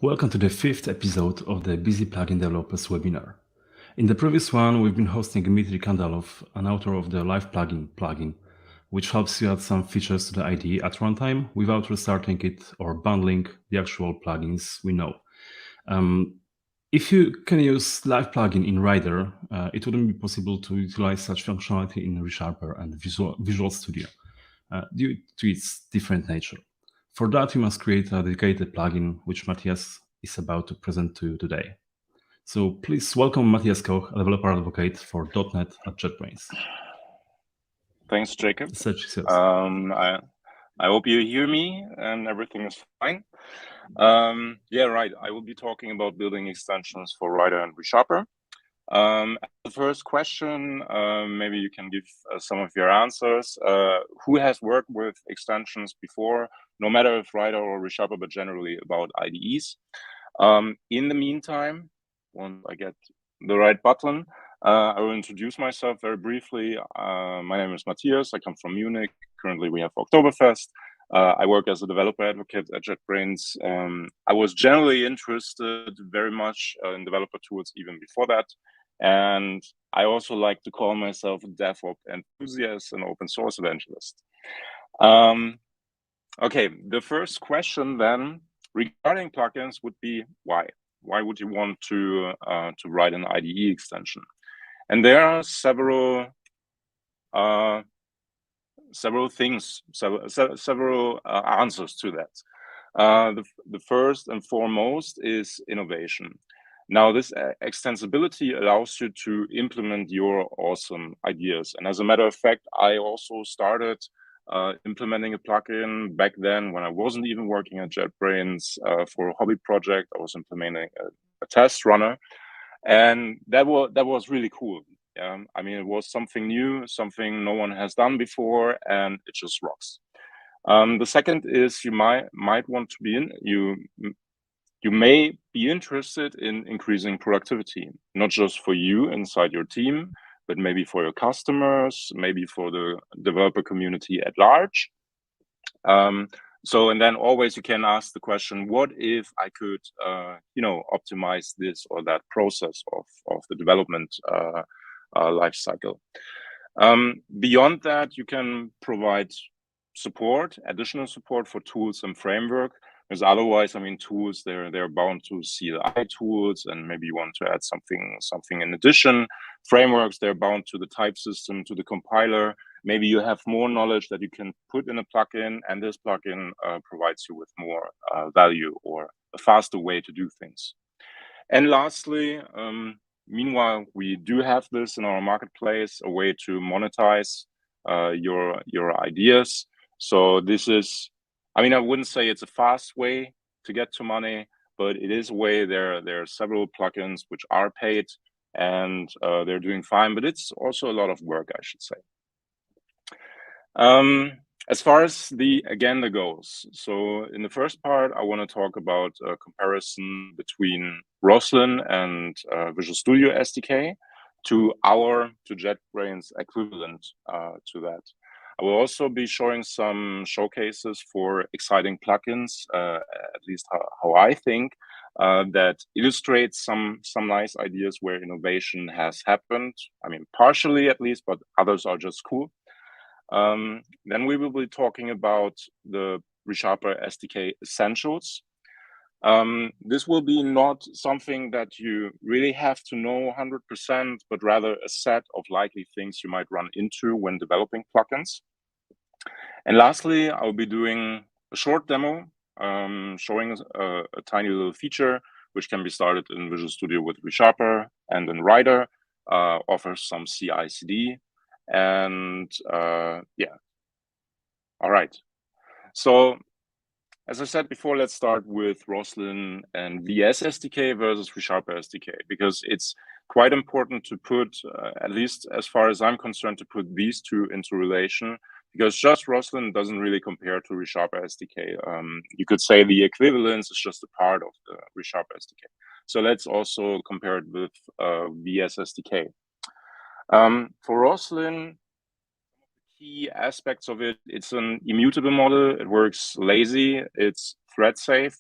Welcome to the fifth episode of the Busy Plugin Developers webinar. In the previous one, we've been hosting Dmitry Kandalov, an author of the Live plugin, which helps you add some features to the IDE at runtime without restarting it or bundling the actual plugins we know. If you can use Live plugin in Rider, it wouldn't be possible to utilize such functionality in ReSharper and Visual Studio due to its different nature. For that, you must create a dedicated plugin, which Matthias is about to present to you today. So please welcome Matthias Koch, a developer advocate for .NET at JetBrains. Thanks, Jacob. The stage is yours. I hope you hear me and everything is fine. Yeah, right. I will be talking about building extensions for Rider and ReSharper. The first question, maybe you can give some of your answers. Who has worked with extensions before, no matter if Rider or ReSharper, but generally about IDEs? In the meantime, once I get the right button, I will introduce myself very briefly. My name is Matthias. I come from Munich. Currently, we have Oktoberfest. I work as a developer advocate at JetBrains. I was generally interested very much in developer tools even before that. And I also like to call myself a DevOps enthusiast and open source evangelist. Okay, the first question then regarding plugins would be why? Why would you want to write an IDE extension? And there are several things, several answers to that. The first and foremost is innovation. Now, this extensibility allows you to implement your awesome ideas. And as a matter of fact, I also started implementing a plugin back then when I wasn't even working at JetBrains for a hobby project. I was implementing a test runner, and that was really cool. I mean, it was something new, something no one has done before, and it just rocks. The second is you might want to be you may be interested in increasing productivity, not just for you inside your team, but maybe for your customers, maybe for the developer community at large. And then always you can ask the question, what if I could, optimize this or that process of the development life cycle? Beyond that, you can provide support, additional support for tools and framework. Because otherwise, I mean, tools, they're bound to CLI tools, and maybe you want to add something in addition. Frameworks, they're bound to the type system, to the compiler. Maybe you have more knowledge that you can put in a plugin, and this plugin provides you with more value or a faster way to do things. And lastly, meanwhile, we do have this in our marketplace, a way to monetize your ideas. So this is, I mean, I wouldn't say it's a fast way to get to money, but it is a way. There are several plugins which are paid, and they're doing fine, but it's also a lot of work, I should say. As far as the agenda goes, so in the first part, I want to talk about a comparison between Roslyn and Visual Studio SDK to JetBrains equivalent to that. I will also be showing some showcases for exciting plugins, at least how I think, that illustrate some nice ideas where innovation has happened. I mean, partially at least, but others are just cool. Then we will be talking about the ReSharper SDK essentials. This will be not something that you really have to know 100%, but rather a set of likely things you might run into when developing plugins. And lastly, I'll be doing a short demo showing a tiny little feature which can be started in Visual Studio with ReSharper, and then Rider offers some CI/CD. And yeah, all right. So as I said before, let's start with Roslyn and VS SDK versus ReSharper SDK, because it's quite important to put, at least as far as I'm concerned, to put these two into relation, because just Roslyn doesn't really compare to ReSharper SDK. You could say the equivalence is just a part of the ReSharper SDK. So let's also compare it with VS SDK. For Roslyn, key aspects of it, it's an immutable model. It works lazy. It's thread safe.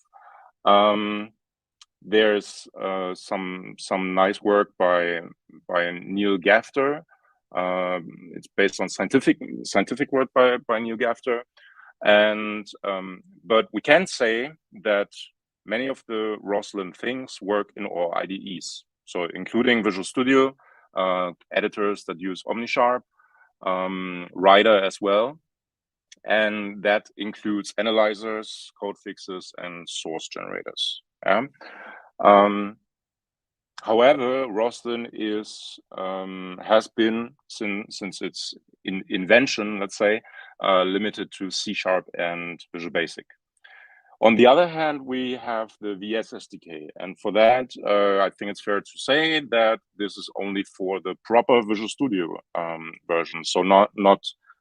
there's some nice work by Neil Gafter. It's based on scientific work by Neil Gafter, and but we can say that many of the Roslyn things work in all IDEs, so including Visual Studio, editors that use OmniSharp, Rider as well, and that includes analyzers, code fixes, and source generators. Yeah? However, Roslyn has been since its invention, let's say, limited to C# and Visual Basic. On the other hand, we have the VS SDK, and for that, I think it's fair to say that this is only for the proper Visual Studio version, so not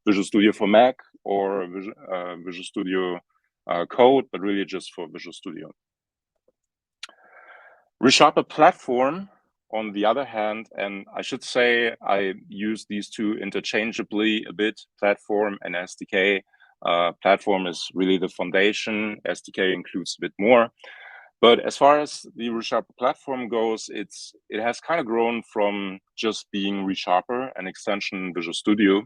Visual Studio for Mac or Visual Studio Code, but really just for Visual Studio. ReSharper Platform, on the other hand, and I should say I use these two interchangeably a bit, Platform and SDK. Platform is really the foundation, SDK includes a bit more. But as far as the ReSharper Platform goes, it has kind of grown from just being ReSharper, an extension in Visual Studio,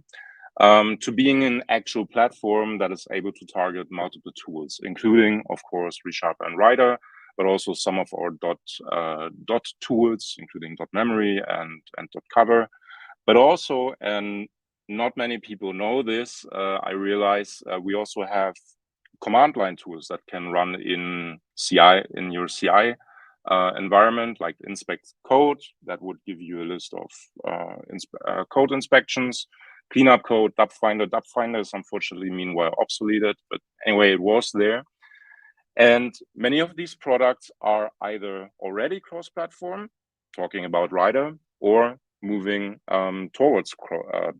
to being an actual platform that is able to target multiple tools, including, of course, ReSharper and Rider, but also some of our dot tools, including .memory and .cover. But also, and not many people know this, I realize we also have command line tools that can run in your CI environment, like inspect code. That would give you a list of code inspections, cleanup code, dub finder. Dub finder is unfortunately meanwhile obsoleted, but anyway, it was there. And many of these products are either already cross-platform, talking about Rider, or moving towards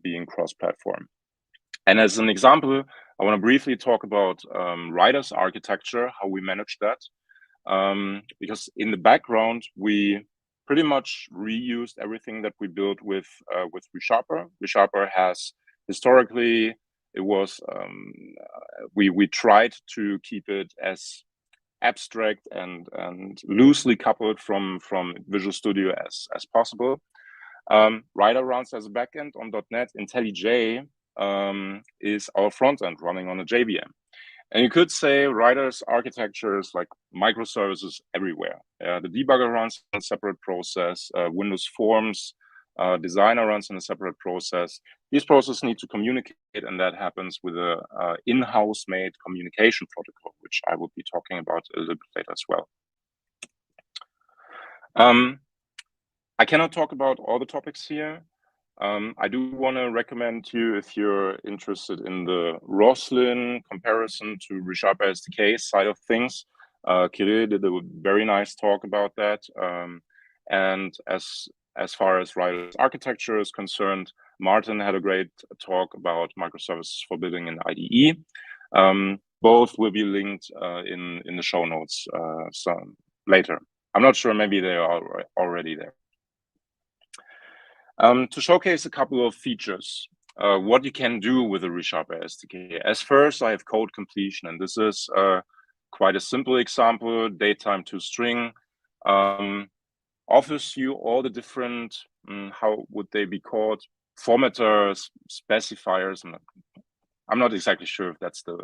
being cross-platform. And as an example, I want to briefly talk about Rider's architecture, how we manage that. Because in the background, we pretty much reused everything that we built with ReSharper. ReSharper has historically, it was we tried to keep it as abstract and loosely coupled from Visual Studio as possible. Rider runs as a backend on .NET. IntelliJ is our front end running on a JVM. And you could say Rider's architecture is like microservices everywhere. The debugger runs in a separate process. Windows Forms Designer runs in a separate process. These processes need to communicate, and that happens with a in-house made communication protocol, which I will be talking about a little bit later as well. I cannot talk about all the topics here. I do want to recommend to you, if you're interested in the Roslyn comparison to ReSharper SDK side of things, Kirill did a very nice talk about that. And as far as Rider's architecture is concerned, Martin had a great talk about microservices for building an IDE. Both will be linked in the show notes later. I'm not sure, maybe they are already there. To showcase a couple of features, what you can do with a ReSharper SDK. As first, I have code completion, and this is quite a simple example, datetime to string. Offers you all the different, how would they be called, formatters, specifiers. I'm not exactly sure if that's the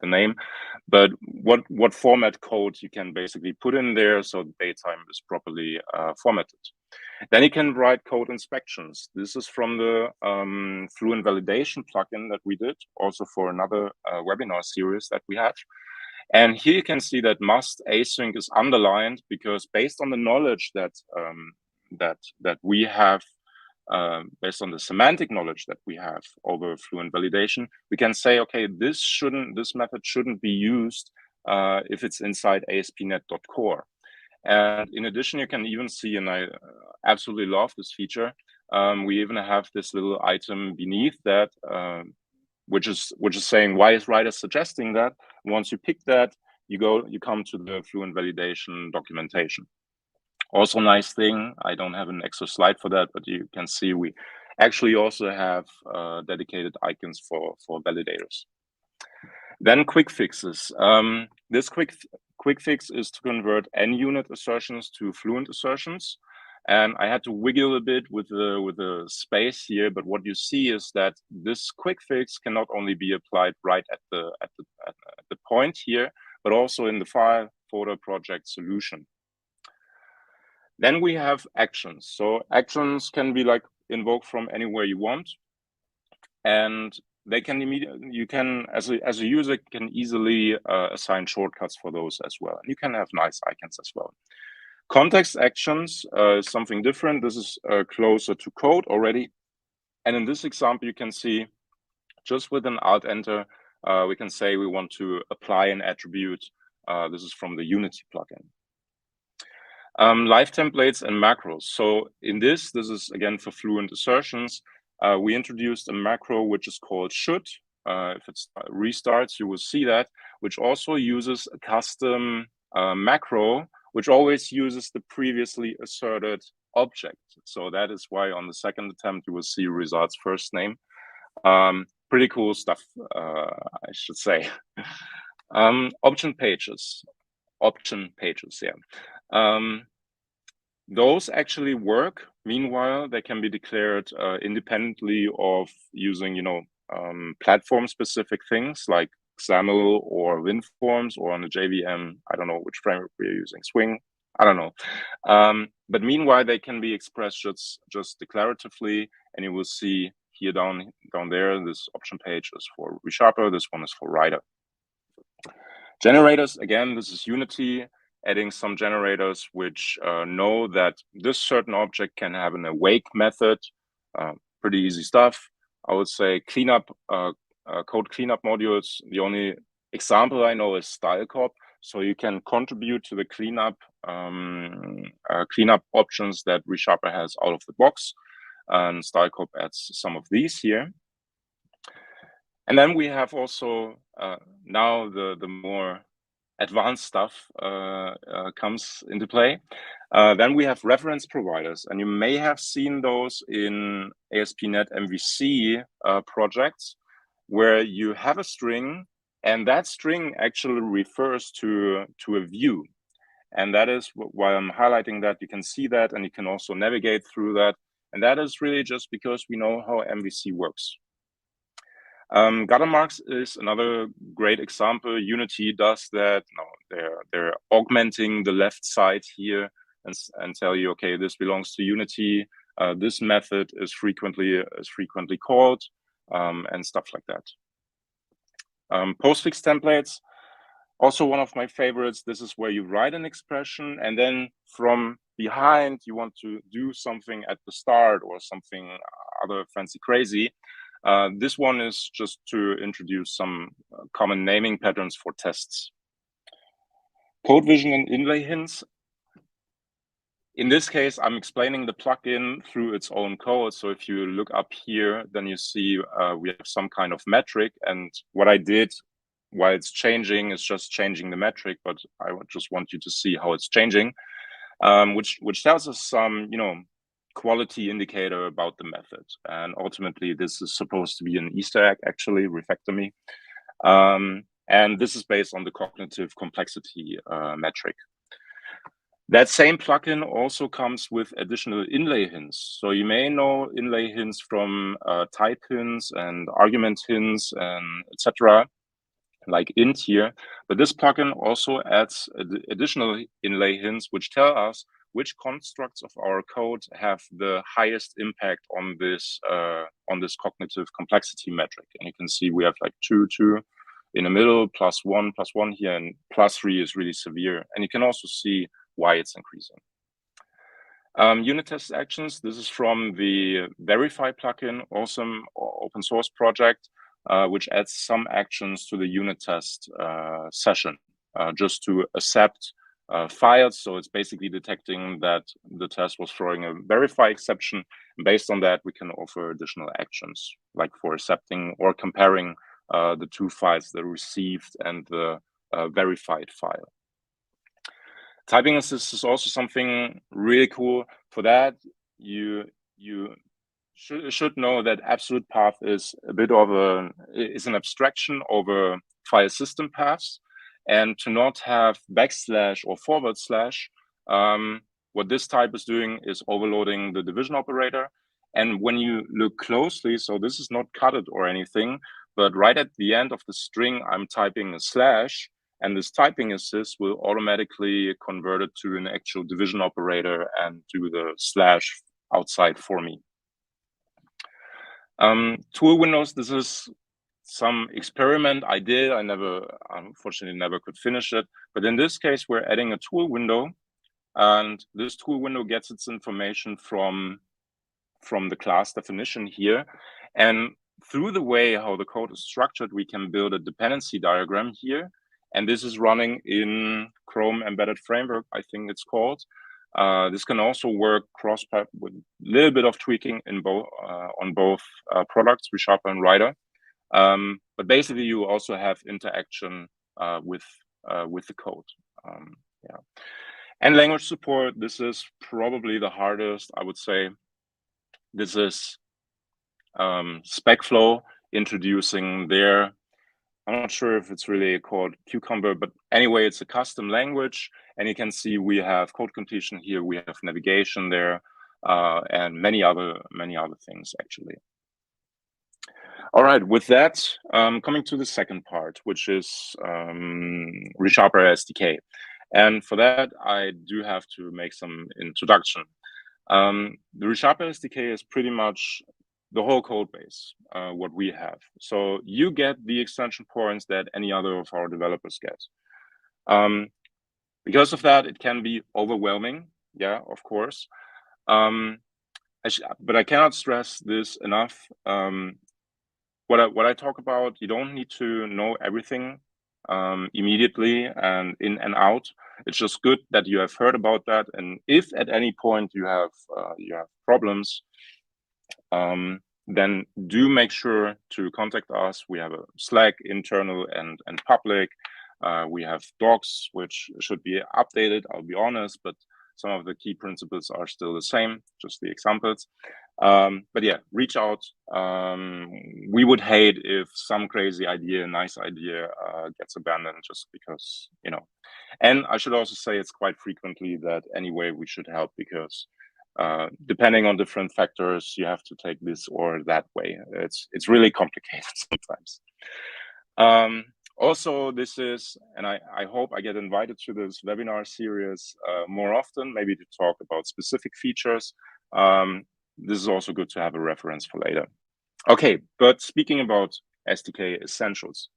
name, but what format code you can basically put in there so the datetime is properly formatted. Then you can write code inspections. This is from the Fluent Validation plugin that we did, also for another webinar series that we have. And here you can see that must async is underlined because based on the knowledge that we have, based on the semantic knowledge that we have over Fluent Validation, we can say, okay, this method shouldn't be used if it's inside ASP.NET.Core. And in addition, you can even see, and I absolutely love this feature, we even have this little item beneath that, which is saying, why is Rider suggesting that? Once you pick that, you come to the Fluent Validation documentation. Also, nice thing, I don't have an extra slide for that, but you can see we actually also have dedicated icons for validators. Then quick fixes. This quick quick fix is to convert n-unit assertions to fluent assertions. And I had to wiggle a bit with the space here, but what you see is that this quick fix can not only be applied right at the point here, but also in the file, folder, project, solution. Then we have actions. So actions can be like invoked from anywhere you want, and they can you can, as a user, can easily assign shortcuts for those as well. And you can have nice icons as well. Context actions is something different. This is closer to code already. And in this example, you can see just with an Alt-Enter, we can say we want to apply an attribute. This is from the Unity plugin. Live templates and macros. So in this is again for fluent assertions. We introduced a macro which is called should. If it restarts, you will see that, which also uses a custom macro, which always uses the previously asserted object. So that is why on the second attempt, you will see results first name. Pretty cool stuff, I should say. Option pages, yeah. Those actually work. Meanwhile, they can be declared independently of using, platform-specific things like XAML or WinForms, or on the JVM, I don't know which framework we're using, Swing, I don't know. But meanwhile, they can be expressed just declaratively, and you will see here down there, this option page is for ReSharper, this one is for Rider. Generators, again, this is Unity, adding some generators which know that this certain object can have an awake method. Pretty easy stuff. I would say cleanup, code cleanup modules. The only example I know is StyleCop. So you can contribute to the cleanup options that ReSharper has out of the box. And StyleCop adds some of these here. And then we have also now the more advanced stuff comes into play. Then we have reference providers, and you may have seen those in ASP.NET MVC projects, where you have a string, and that string actually refers to a view. And that is why I'm highlighting that. You can see that, and you can also navigate through that. And that is really just because we know how MVC works. Gutter marks is another great example. Unity does that. No, they're augmenting the left side here and tell you, okay, this belongs to Unity. This method is frequently called, and stuff like that. Postfix templates, also one of my favorites. This is where you write an expression, and then from behind you want to do something at the start or something other fancy crazy. This one is just to introduce some common naming patterns for tests. Code vision and inlay hints. In this case, I'm explaining the plugin through its own code. So if you look up here, then you see we have some kind of metric. And what I did while it's changing is just changing the metric, but I just want you to see how it's changing, which tells us some, quality indicator about the method. And ultimately, this is supposed to be an Easter egg, actually, refactomy. And this is based on the cognitive complexity metric. That same plugin also comes with additional inlay hints. So you may know inlay hints from type hints and argument hints and etc., like int here. But this plugin also adds additional inlay hints, which tell us which constructs of our code have the highest impact on this cognitive complexity metric. And you can see we have like 2 in the middle, +1 here, and +3 is really severe. And you can also see why it's increasing. Unit test actions. This is from the Verify plugin, awesome open source project, which adds some actions to the unit test session, just to accept files. So it's basically detecting that the test was throwing a verify exception. And based on that, we can offer additional actions, like for accepting or comparing the two files, the received and the verified file. Typing assist is also something really cool. For that, you should know that absolute path is a bit of an abstraction over file system paths. and to not have backslash or forward slash. What this type is doing is overloading the division operator. And when you look closely, so this is not cutted or anything, but right at the end of the string, I'm typing a slash, and this typing assist will automatically convert it to an actual division operator and do the slash outside for me. Tool windows, this is some experiment I did. I unfortunately never could finish it. But in this case, we're adding a tool window, and this tool window gets its information from the class definition here. And through the way how the code is structured, we can build a dependency diagram here. And this is running in Chrome Embedded Framework, I think it's called. This can also work cross-path with a little bit of tweaking in on both products, ReSharper and Rider. But basically, you also have interaction with the code. Yeah. And language support, this is probably the hardest, I would say. This is SpecFlow introducing their, I'm not sure if it's really called Cucumber, but anyway, it's a custom language. And you can see we have code completion here, we have navigation there, and many other things actually. All right, with that, coming to the second part, which is ReSharper SDK. And for that, I do have to make some introduction. The ReSharper SDK is pretty much the whole code base, what we have. So you get the extension points that any other of our developers get. Because of that, it can be overwhelming, yeah, of course. But I cannot stress this enough. What I talk about, you don't need to know everything immediately and in and out. It's just good that you have heard about that. And if at any point you have problems, then do make sure to contact us. We have a Slack, internal and public. We have docs, which should be updated, I'll be honest, but some of the key principles are still the same, just the examples. But yeah, reach out. We would hate if some crazy idea, nice idea gets abandoned just because, you know. And I should also say it's quite frequently that anyway we should help because depending on different factors, you have to take this or that way. It's really complicated sometimes. Also, this is, and I hope I get invited to this webinar series more often, maybe to talk about specific features. This is also good to have a reference for later. Okay, but speaking about SDK essentials,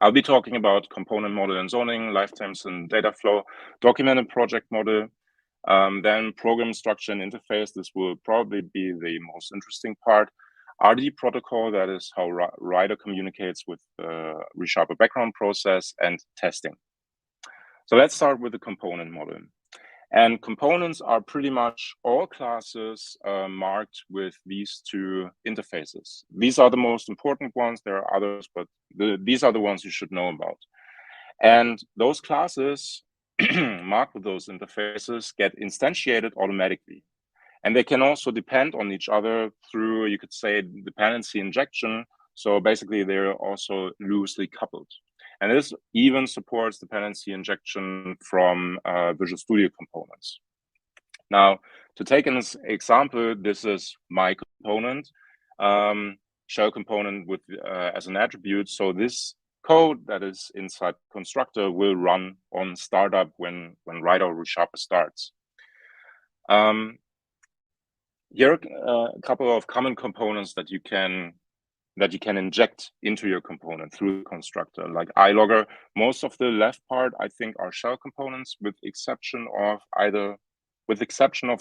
I'll be talking about component model and zoning, lifetimes and data flow, documented project model, then program structure and interface. This will probably be the most interesting part. RD protocol, that is how Rider communicates with the ReSharper background process, and testing. So let's start with the component model. And components are pretty much all classes marked with these two interfaces. These are the most important ones. There are others, but these are the ones you should know about. And those classes marked with those interfaces get instantiated automatically. And they can also depend on each other through, you could say, dependency injection. So basically, they're also loosely coupled. And this even supports dependency injection from Visual Studio components. Now, to take an example, this is my component, shell component with as an attribute. So this code that is inside constructor will run on startup when Rider or ReSharper starts. Here are a couple of common components that you can inject into your component through the constructor, like iLogger. Most of the left part, I think, are shell components, with exception of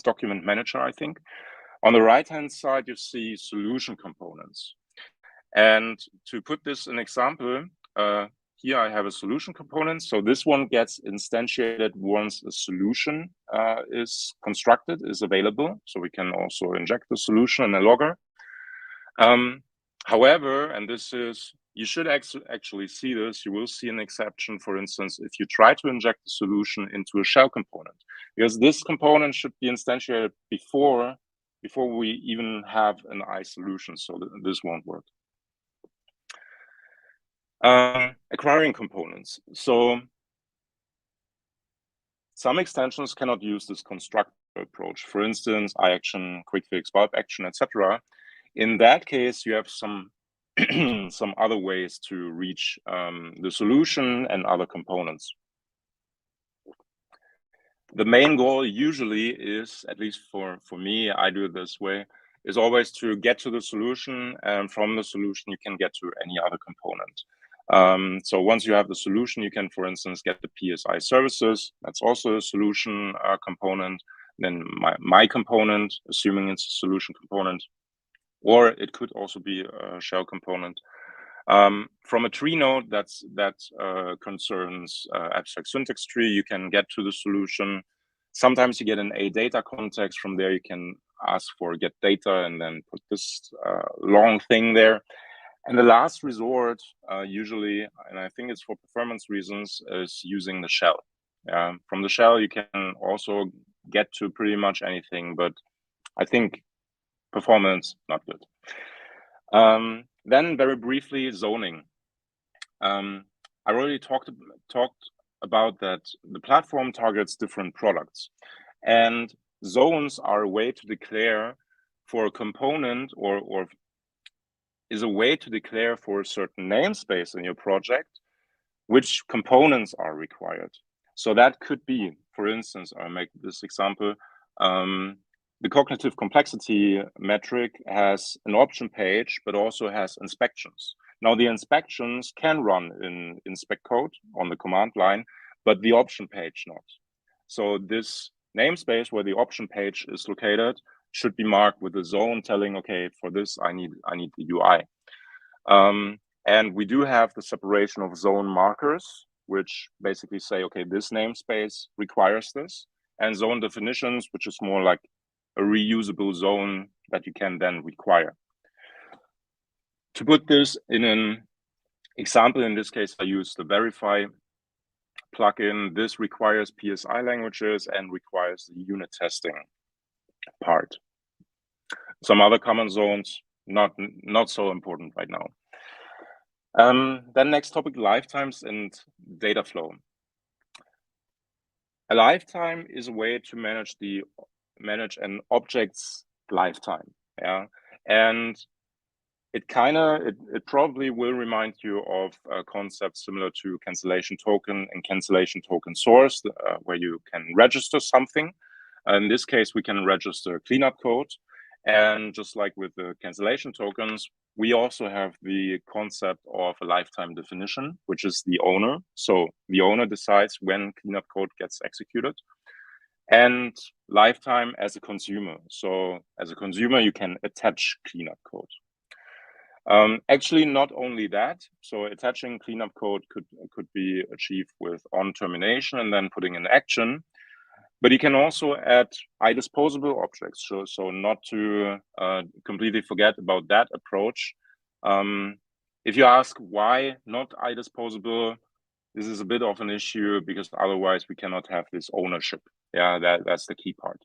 document manager, I think. On the right-hand side, you see solution components. And to put this in example, here I have a solution component. So this one gets instantiated once a solution is constructed, is available. So we can also inject the solution in a logger. However, and this is, you should actually see this, you will see an exception, for instance, if you try to inject the solution into a shell component, because this component should be instantiated before we even have an I solution, so this won't work. Acquiring components. So some extensions cannot use this constructor approach. For instance, iAction, QuickFix, bulb action, etc. In that case, you have some some other ways to reach the solution and other components. The main goal usually is, at least for me, I do it this way, is always to get to the solution, and from the solution you can get to any other component. So once you have the solution, you can, for instance, get the PSI services. That's also a solution component. Then my component, assuming it's a solution component, or it could also be a shell component. From a tree node that concerns abstract syntax tree, you can get to the solution. Sometimes you get an A data context. From there, you can ask for get data and then put this long thing there. And the last resort, usually, and I think it's for performance reasons, is using the shell. From the shell, you can also get to pretty much anything, but I think performance, not good. Then very briefly, zoning. I already talked about that the platform targets different products, and zones are a way to declare for a component or is a way to declare for a certain namespace in your project which components are required. So that could be, for instance, I'll make this example, the cognitive complexity metric has an option page, but also has inspections. Now the inspections can run in inspect code on the command line, but the option page not. So this namespace where the option page is located should be marked with a zone telling, okay, for this I need the UI. And we do have the separation of zone markers, which basically say, okay, this namespace requires this, and zone definitions, which is more like a reusable zone that you can then require. To put this in an example, in this case, I use the verify plugin. This requires PSI languages and requires the unit testing part. Some other common zones, not so important right now. Then next topic, lifetimes and data flow. A lifetime is a way to manage an object's lifetime. Yeah, and it probably will remind you of a concept similar to cancellation token and cancellation token source, where you can register something. In this case, we can register cleanup code. And just like with the cancellation tokens, we also have the concept of a lifetime definition, which is the owner. So the owner decides when cleanup code gets executed. And lifetime as a consumer. So as a consumer, you can attach cleanup code. Actually, not only that. So attaching cleanup code could be achieved with on termination and then putting in action. But you can also add idisposable objects. So not to completely forget about that approach. If you ask why not idisposable, this is a bit of an issue because otherwise we cannot have this ownership. Yeah, that's the key part.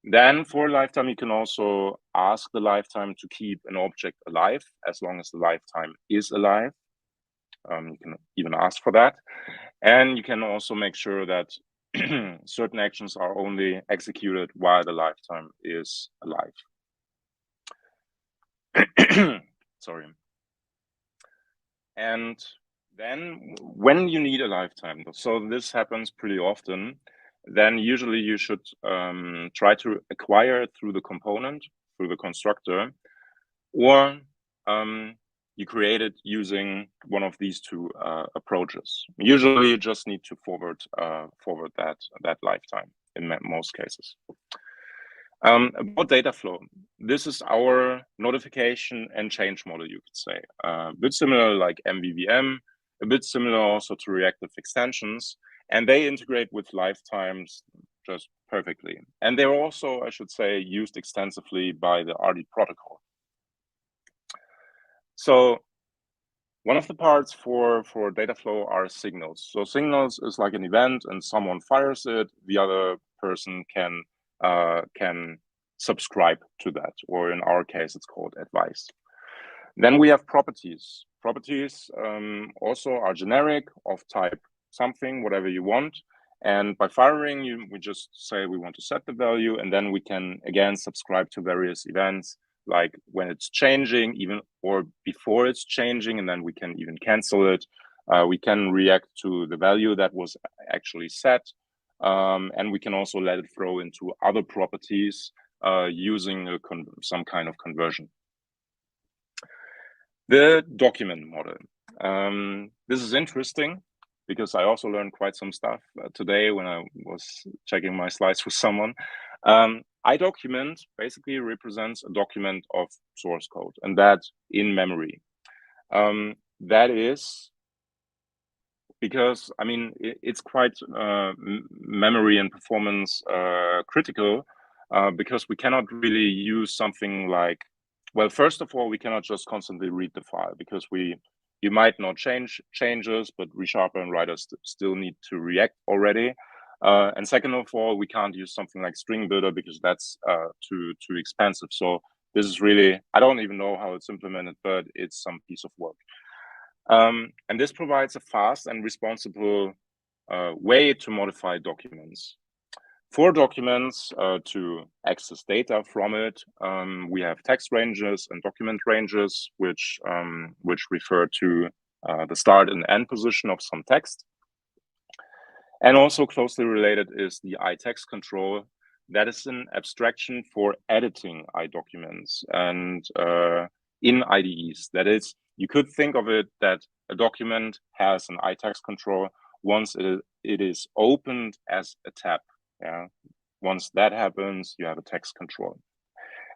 Then for lifetime, you can also ask the lifetime to keep an object alive as long as the lifetime is alive. You can even ask for that. And you can also make sure that certain actions are only executed while the lifetime is alive. Sorry. And then when you need a lifetime, so this happens pretty often, then usually you should try to acquire it through the component, through the constructor, or you create it using one of these two approaches. Usually you just need to forward that lifetime in most cases. About data flow, this is our notification and change model, you could say. A bit similar like MVVM, a bit similar also to reactive extensions, and they integrate with lifetimes just perfectly. And they're also, I should say, used extensively by the RD protocol. So one of the parts for data flow are signals. So signals is like an event and someone fires it, the other person can subscribe to that, or in our case, it's called advice. Then we have properties. properties also are generic of type something, whatever you want. And by firing, we just say we want to set the value, and then we can again subscribe to various events, like when it's changing, even or before it's changing, and then we can even cancel it. We can react to the value that was actually set, and we can also let it throw into other properties using some kind of conversion. The document model. This is interesting because I also learned quite some stuff today when I was checking my slides with someone. iDocument basically represents a document of source code, and that in memory. That is because, I mean, it's quite memory and performance critical because we cannot really use something like, well, first of all, we cannot just constantly read the file because you might not changes, but ReSharper and Rider still need to react already. And second of all, we can't use something like string builder because that's too expensive. So this is really, I don't even know how it's implemented, but it's some piece of work. And this provides a fast and responsible way to modify documents. For documents, to access data from it, we have text ranges and document ranges, which refer to the start and end position of some text. And also closely related is the iText control. That is an abstraction for editing iDocuments and in IDEs. That is, you could think of it that a document has an iText control once it is opened as a tab. Yeah. Once that happens, you have a text control.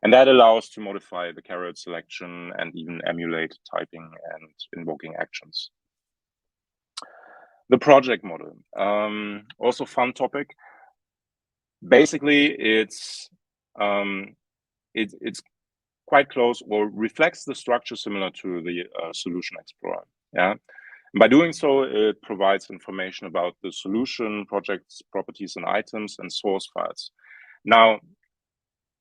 And that allows to modify the caret selection and even emulate typing and invoking actions. The project model, also fun topic. Basically, it's quite close or reflects the structure similar to the Solution Explorer. Yeah. By doing so, it provides information about the solution, projects, properties, and items, and source files. Now,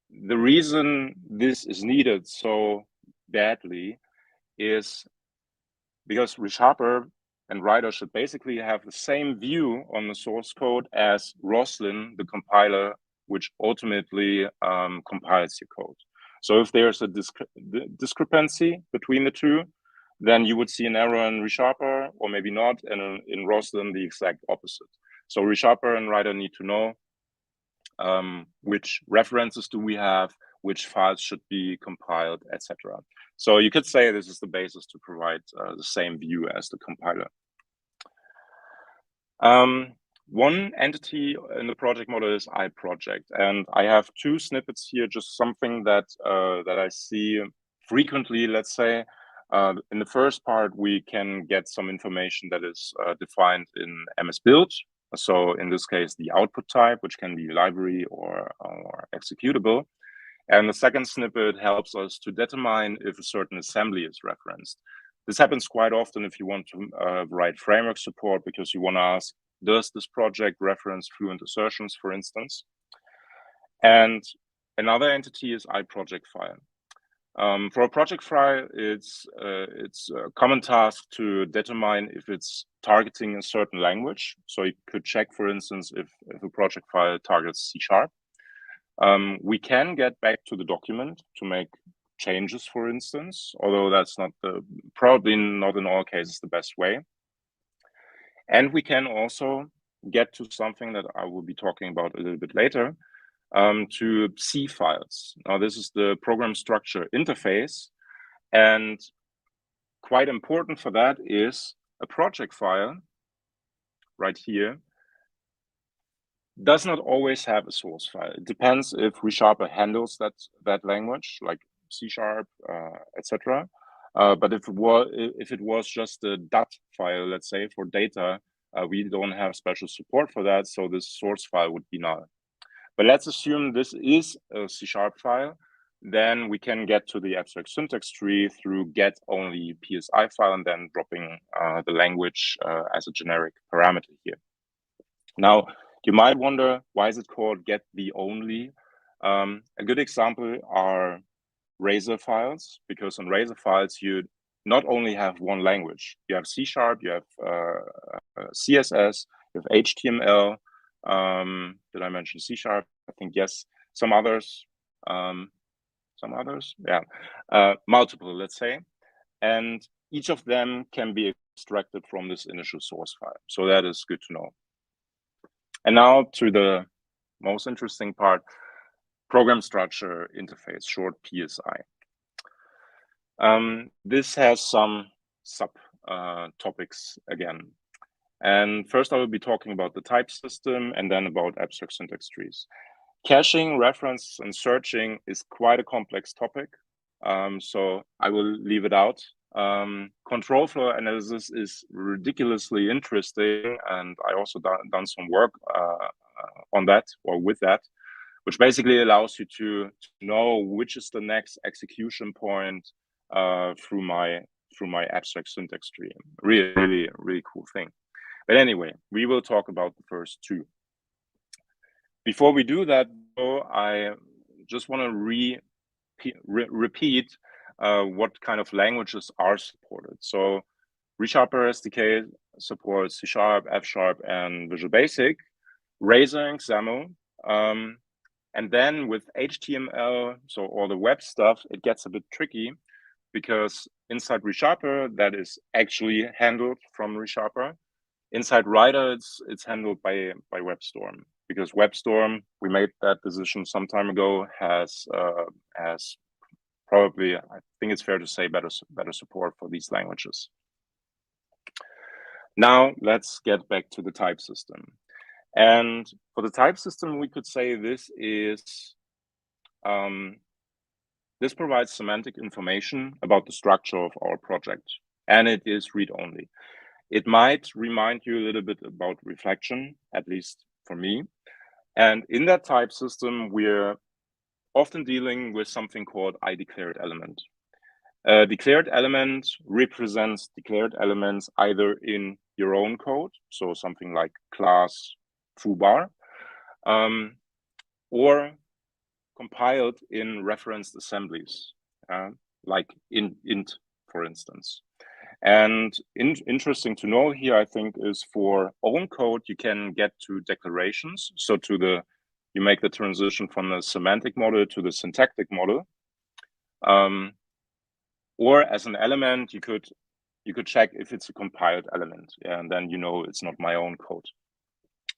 the reason this is needed so badly is because ReSharper and Rider should basically have the same view on the source code as Roslyn, the compiler, which ultimately compiles your code. So if there's a discrepancy between the two, then you would see an error in ReSharper, or maybe not, and in Roslyn, the exact opposite. So ReSharper and Rider need to know which references do we have, which files should be compiled, etc. So you could say this is the basis to provide the same view as the compiler. One entity in the project model is iProject, and I have two snippets here, just something that I see frequently, let's say. In the first part, we can get some information that is defined in MS Build. So in this case, the output type, which can be library or executable. And the second snippet helps us to determine if a certain assembly is referenced. This happens quite often if you want to write framework support because you want to ask, does this project reference fluent assertions, for instance? And another entity is iProject file. For a project file, it's a common task to determine if it's targeting a certain language. So you could check, for instance, if a project file targets C#. We can get back to the document to make changes, for instance, although that's not probably not in all cases the best way. And we can also get to something that I will be talking about a little bit later, to C files. Now, this is the program structure interface, and quite important for that is a project file right here does not always have a source file. It depends if ReSharper handles that language, like C#, etc. But if it was just a .dat file, let's say, for data, we don't have special support for that, so this source file would be null. But let's assume this is a C# file, then we can get to the abstract syntax tree through get only PSI file and then dropping the language as a generic parameter here. Now, you might wonder, why is it called get the only? A good example are Razor files, because on Razor files, you not only have one language. You have C#, you have CSS, you have HTML. Did I mention C#? I think yes. Some others. Yeah. Multiple, let's say. And each of them can be extracted from this initial source file. So that is good to know. And now to the most interesting part, program structure interface, short PSI. This has some sub topics again. And first I will be talking about the type system and then about abstract syntax trees. Caching, reference, and searching is quite a complex topic. So I will leave it out. Control flow analysis is ridiculously interesting, and I also done some work on that or with that, which basically allows you to know which is the next execution point through my abstract syntax tree. Really cool thing. But anyway, we will talk about the first two. Before we do that, though, I just want to repeat what kind of languages are supported. So ReSharper SDK supports C#, F#, and Visual Basic, Razor and XAML. And then with HTML, so all the web stuff, it gets a bit tricky because inside ReSharper, that is actually handled from ReSharper. Inside Rider, it's handled by WebStorm, because WebStorm, we made that decision some time ago, has probably, I think it's fair to say, better support for these languages. Now let's get back to the type system. And for the type system, we could say this is this provides semantic information about the structure of our project, and it is read-only. It might remind you a little bit about reflection, at least for me. And in that type system, we're often dealing with something called iDeclaredElement. Declared element represents declared elements either in your own code, so something like class foobar, or compiled in referenced assemblies, like in int, for instance. And interesting to know here, I think, is for own code, you can get to declarations. So you make the transition from the semantic model to the syntactic model. Or as an element, you could check if it's a compiled element, and then you know it's not my own code.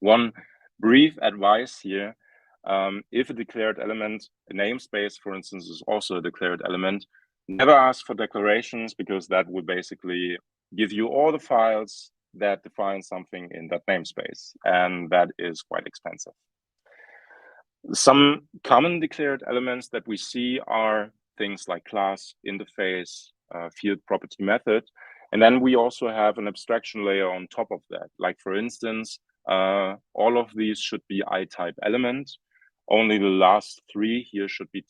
One brief advice here, if a declared element, a namespace, for instance, is also a declared element, never ask for declarations, because that would basically give you all the files that define something in that namespace, and that is quite expensive. Some common declared elements that we see are things like class, interface, field, property, method. And then we also have an abstraction layer on top of that. Like, for instance, all of these should be I-type element. Only the last three here should be,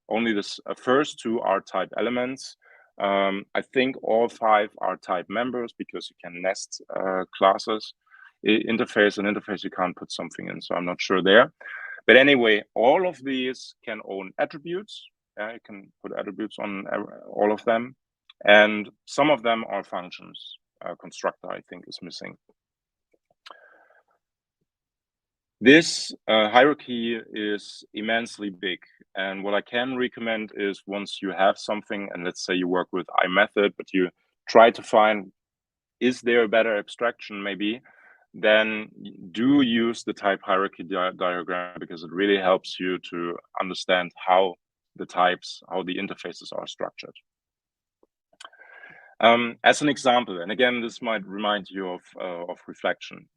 only the first two are type elements. I think all five are type members, because you can nest classes. Interface you can't put something in, so I'm not sure there. But anyway, all of these can own attributes. You can put attributes on all of them. And some of them are functions. Constructor, I think, is missing. This hierarchy is immensely big. And what I can recommend is, once you have something, and let's say you work with iMethod, but you try to find, is there a better abstraction maybe, then do use the type hierarchy diagram, because it really helps you to understand how the types, how the interfaces are structured. As an example, and again, this might remind you of reflection.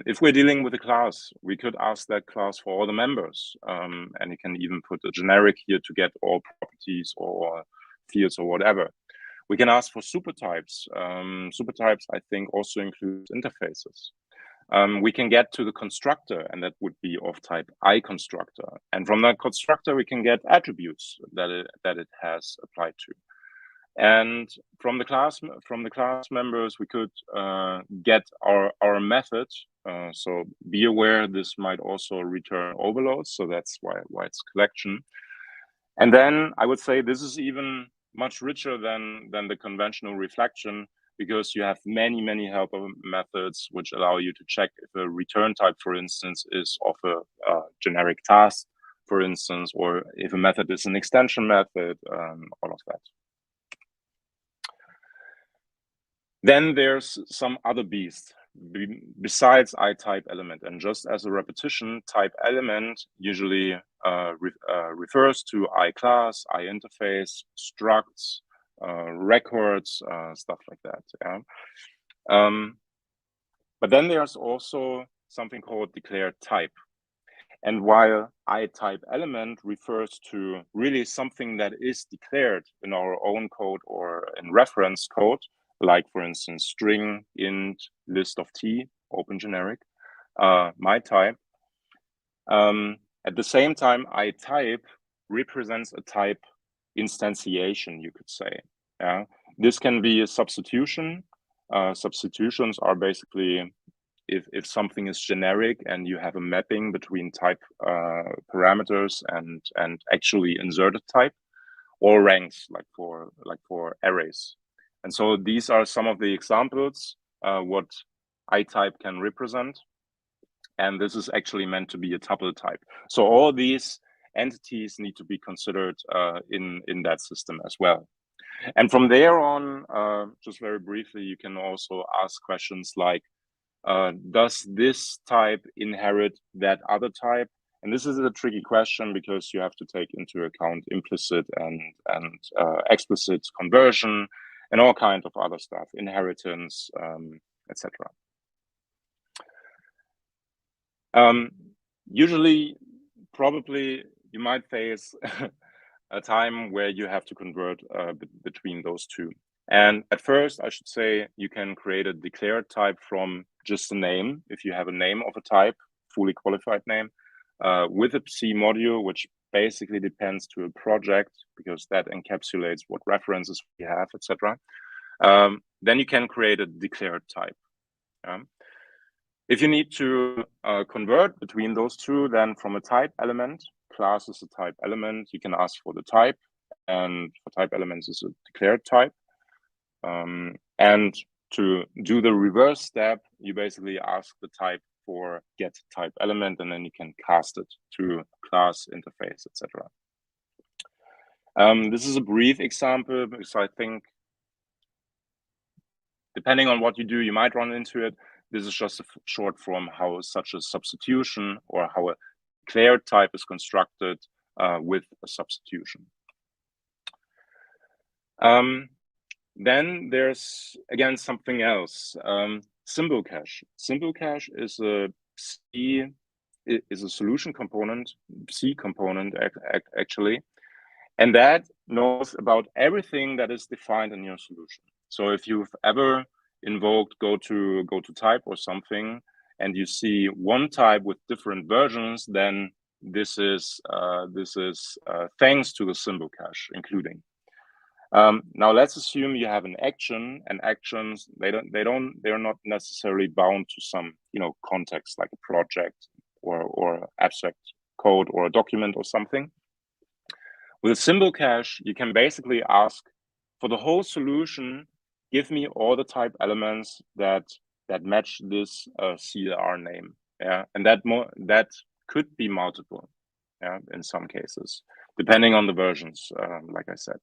If we're dealing with a class, we could ask that class for all the members, and you can even put a generic here to get all properties or fields or whatever. We can ask for supertypes. Supertypes, I think, also include interfaces. We can get to the constructor, and that would be of type iConstructor. And from that constructor, we can get attributes that it has applied to. And from the class members, we could get our method. So be aware, this might also return overloads. So that's why it's collection. And then I would say this is even much richer than the conventional reflection, because you have many helper methods which allow you to check if a return type, for instance, is of a generic task, for instance, or if a method is an extension method, all of that. Then there's some other beast besides iType element, and just as a repetition, type element usually refers to iClass, iInterface, structs, records, stuff like that. Yeah. But then there's also something called declared type. And while iType element refers to really something that is declared in our own code or in reference code, like for instance, string, int, list of t, open generic, my type. At the same time, iType represents a type instantiation, you could say. Yeah, this can be a substitution. Substitutions are basically if something is generic and you have a mapping between type parameters and actually inserted type, or ranks, like for arrays. And so these are some of the examples what iType can represent. And this is actually meant to be a tuple type. So all these entities need to be considered in that system as well. And from there on, just very briefly, you can also ask questions like, does this type inherit that other type? And this is a tricky question because you have to take into account implicit and explicit conversion and all kinds of other stuff, inheritance, etc. Usually, probably you might face a time where you have to convert between those two. And at first, I should say you can create a declared type from just a name. If you have a name of a type, fully qualified name, with a C module, which basically depends to a project because that encapsulates what references we have, etc. Then you can create a declared type. If you need to convert between those two, then from a type element, class is a type element, you can ask for the type, and for type elements is a declared type. And to do the reverse step, you basically ask the type for get type element, and then you can cast it to class, interface, etc. This is a brief example because I think depending on what you do, you might run into it. This is just a short form how such a substitution or how a declared type is constructed with a substitution. Then there's again something else. Symbol cache. Symbol cache is a solution component, C component actually, and that knows about everything that is defined in your solution. So if you've ever invoked go to type or something, and you see one type with different versions, then this is thanks to the symbol cache including. Now let's assume you have an action, and actions they're not necessarily bound to some context like a project or abstract code or a document or something. With a symbol cache, you can basically ask for the whole solution, give me all the type elements that match this CLR name. Yeah, and that could be multiple. Yeah, in some cases, depending on the versions, like I said.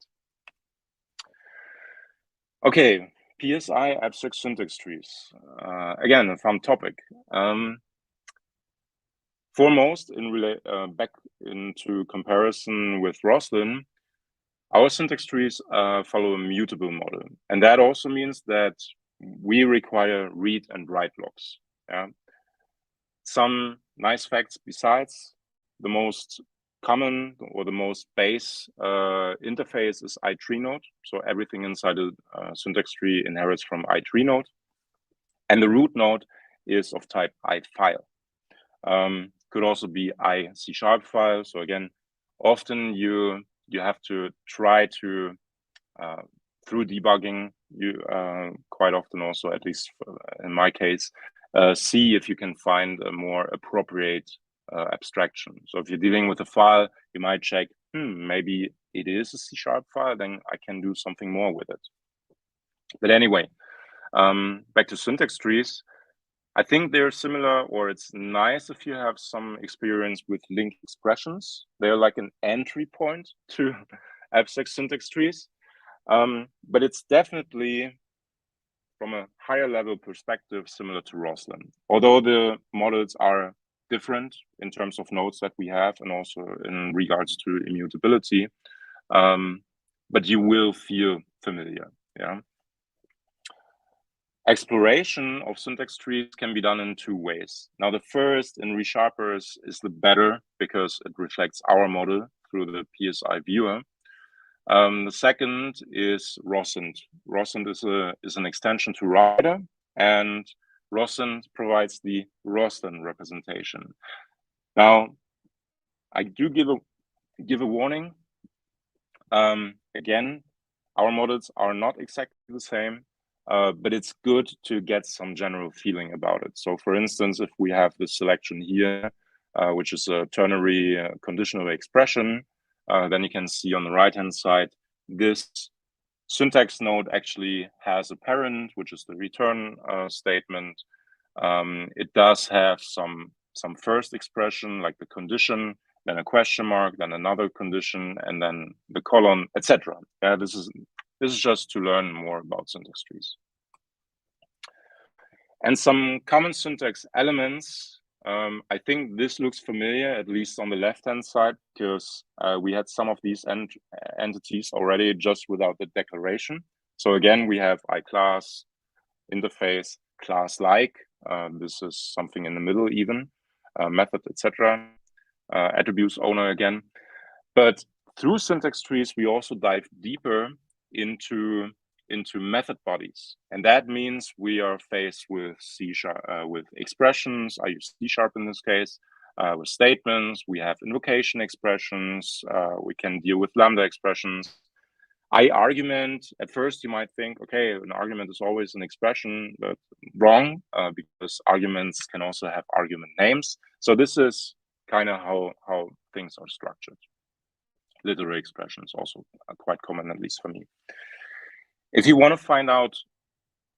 Okay, PSI abstract syntax trees. Again, a fun topic. Foremost, back into comparison with Roslyn, our syntax trees follow a mutable model, and that also means that we require read and write logs. Yeah. Some nice facts besides: the most common or the most base interface is i3 node. So everything inside the syntax tree inherits from i3 node. And the root node is of type i-file. Could also be i-C# file. So again, often you have to try to, through debugging, you quite often also, at least in my case, see if you can find a more appropriate abstraction. So if you're dealing with a file, you might check, maybe it is a C# file, then I can do something more with it. But anyway, back to syntax trees. I think they're similar, or it's nice if you have some experience with linked expressions. They're like an entry point to abstract syntax trees. But it's definitely, from a higher level perspective, similar to Roslyn. Although the models are different in terms of nodes that we have and also in regards to immutability, but you will feel familiar. Yeah. Exploration of syntax trees can be done in two ways. Now, the first in ReSharper is the better because it reflects our model through the PSI viewer. The second is Roslyn. Roslyn is an extension to Rider, and Roslyn provides the Roslyn representation. Now, I do give a warning. Again, our models are not exactly the same. But it's good to get some general feeling about it. So for instance, if we have the selection here, which is a ternary conditional expression, then you can see on the right-hand side, this syntax node actually has a parent, which is the return statement. It does have some first expression, like the condition, then a question mark, then another condition, and then the colon, etc. Yeah, this is just to learn more about syntax trees. And some common syntax elements. I think this looks familiar, at least on the left-hand side, because we had some of these entities already just without the declaration. So again, we have iClass, interface, class-like. This is something in the middle even, method, etc. Attributes owner again. But through syntax trees, we also dive deeper into method bodies, and that means we are faced with with expressions. I use C# in this case. With statements, we have invocation expressions. We can deal with lambda expressions. Argument. At first, you might think, okay, an argument is always an expression, but wrong, because arguments can also have argument names. So this is kind of how things are structured. Literary expressions also are quite common, at least for me. If you want to find out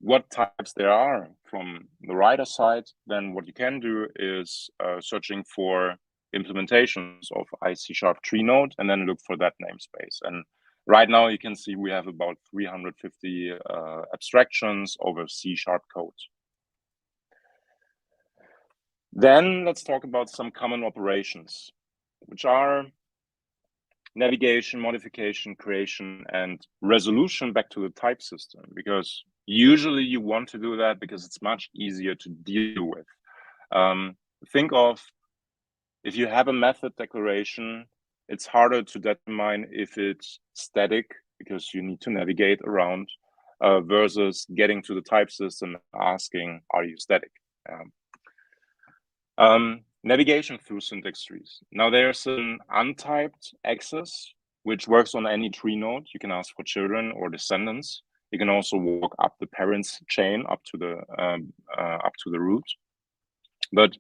what types there are from the Rider side, then what you can do is searching for implementations of IC# tree node and then look for that namespace. And right now you can see we have about 350 abstractions over C# code. Then let's talk about some common operations, which are navigation, modification, creation, and resolution back to the type system, because usually you want to do that because it's much easier to deal with. Think of, if you have a method declaration, it's harder to determine if it's static because you need to navigate around versus getting to the type system and asking, are you static? Navigation through syntax trees. Now there's an untyped access, which works on any tree node. You can ask for children or descendants. You can also walk up the parents chain up to the root. But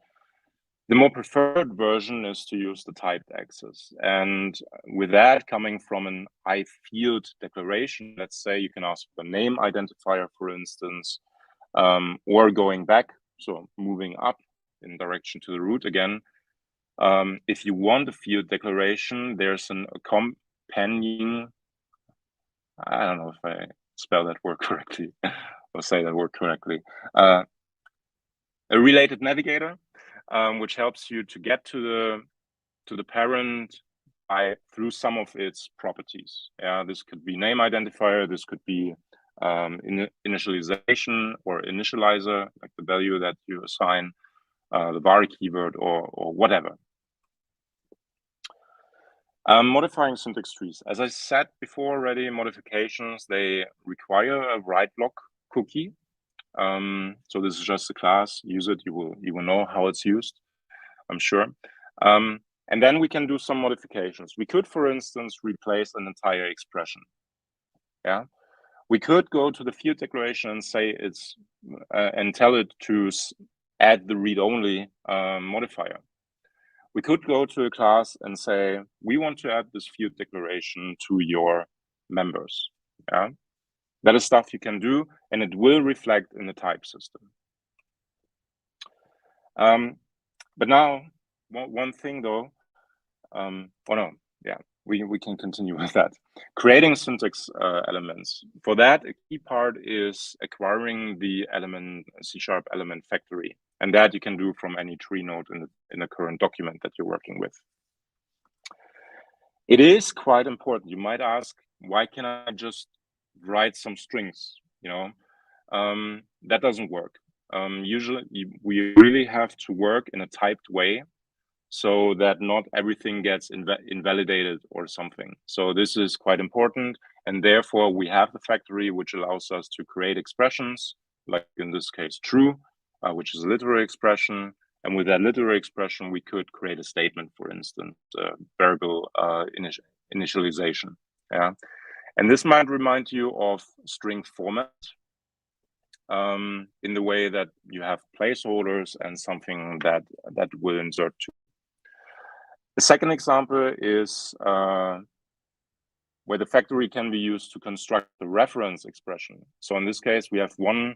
the more preferred version is to use the typed access. And with that coming from an iField declaration, let's say you can ask for the name identifier, for instance, or going back, so moving up in direction to the root again. If you want a field declaration, there's an accompanying, I don't know if I spell that word correctly or say that word correctly, a related navigator, which helps you to get to the parent through some of its properties. Yeah, this could be name identifier, this could be initialization or initializer, like the value that you assign, the var keyword or whatever. Modifying syntax trees. As I said before already, modifications, they require a write block cookie. So this is just a class. Use it, you will know how it's used, I'm sure. And then we can do some modifications. We could, for instance, replace an entire expression. Yeah, we could go to the field declaration and say it's and tell it to add the read-only modifier. we could go to a class and say, we want to add this field declaration to your members. Yeah, that is stuff you can do, and it will reflect in the type system. But now, one thing though, we can continue with that. Creating syntax elements. For that, a key part is acquiring the element C# element factory, and that you can do from any tree node in the current document that you're working with. It is quite important. You might ask, why can I just write some strings? You know, that doesn't work. Usually, we really have to work in a typed way, so that not everything gets invalidated or something. So this is quite important, and therefore we have the factory which allows us to create expressions, like in this case true, which is a literal expression, and with that literal expression we could create a statement, for instance, variable initialization. Yeah, and this might remind you of string format, in the way that you have placeholders and something that will insert to. The second example is where the factory can be used to construct the reference expression. So in this case, we have one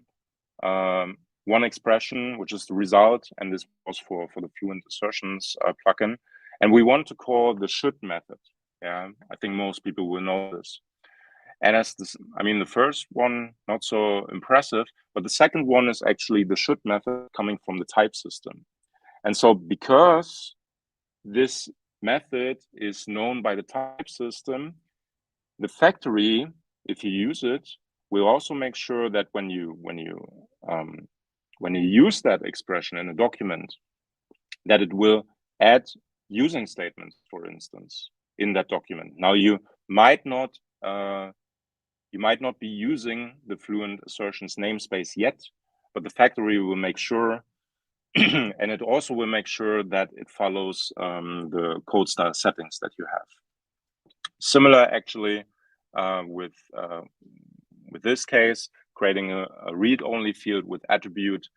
expression, which is the result, and this was for the fluent assertions plugin. And we want to call the should method. Yeah, I think most people will know this. And as this, I mean, the first one, not so impressive, but the second one is actually the should method coming from the type system. And so because this method is known by the type system, the factory, if you use it, will also make sure that when you use that expression in a document, that it will add using statements, for instance, in that document. Now you might not be using the fluent assertions namespace yet, but the factory will make sure. And it also will make sure that it follows the code style settings that you have. Similar, actually, with this case, creating a read-only field with attribute.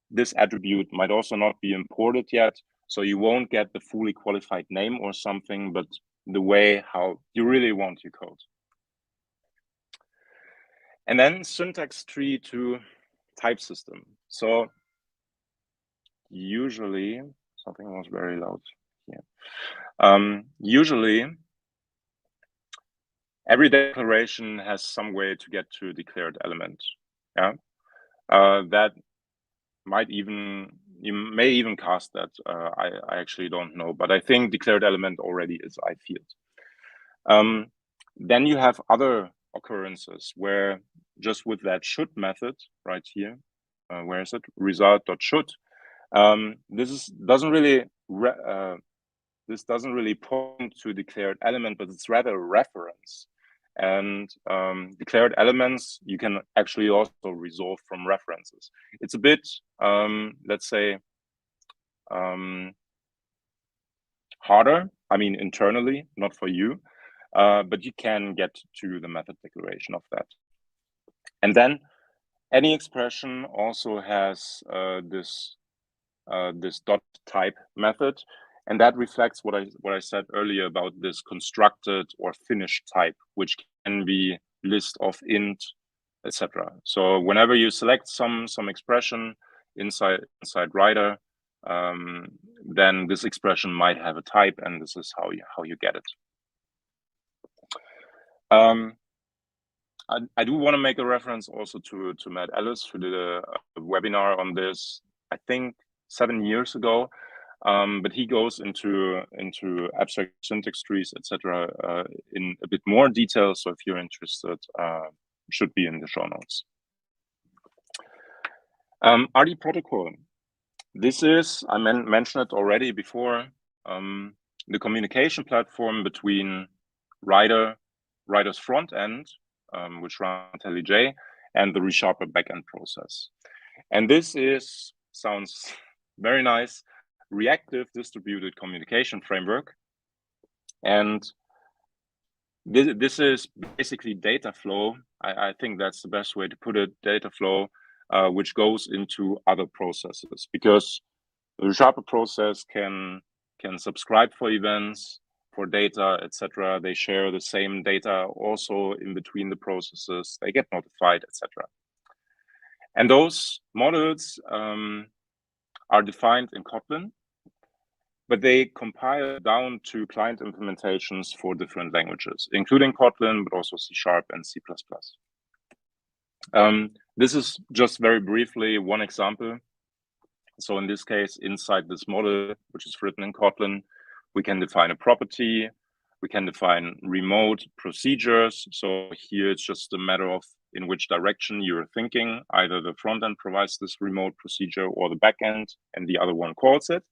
This attribute might also not be imported yet, so you won't get the fully qualified name or something, but the way how you really want your code. And then syntax tree to type system. So usually, something was very loud here. Usually, every declaration has some way to get to a declared element. Yeah, that might even, you may even cast that. I actually don't know, but I think declared element already is iField. Then you have other occurrences where just with that should method right here, where is it? Result.should. This doesn't really point to declared element, but it's rather a reference. And declared elements you can actually also resolve from references. It's a bit, let's say, harder. I mean, internally, not for you, but you can get to the method declaration of that. And then any expression also has this dot type method, and that reflects what I said earlier about this constructed or finished type, which can be list of int, etc. So whenever you select some expression inside Rider, then this expression might have a type, and this is how you get it. I do want to make a reference also to Matt Ellis, who did a webinar on this, I think 7 years ago, but he goes into abstract syntax trees, etc., in a bit more detail. So if you're interested, should be in the show notes. RD protocol. This is, I mentioned it already before, the communication platform between Rider's front end, which runs IntelliJ, and the ReSharper backend process. And this sounds very nice, reactive distributed communication framework. And this is basically data flow. I think that's the best way to put it, data flow, which goes into other processes, because The ReSharper process can subscribe for events, for data, etc. They share the same data also in between the processes. They get notified, etc. And those models are defined in Kotlin, but they compile down to client implementations for different languages, including Kotlin, but also C# and C++. This is just very briefly one example. So in this case, inside this model, which is written in Kotlin, we can define a property, we can define remote procedures. So here it's just a matter of in which direction you're thinking. Either the front end provides this remote procedure or the backend, and the other one calls it.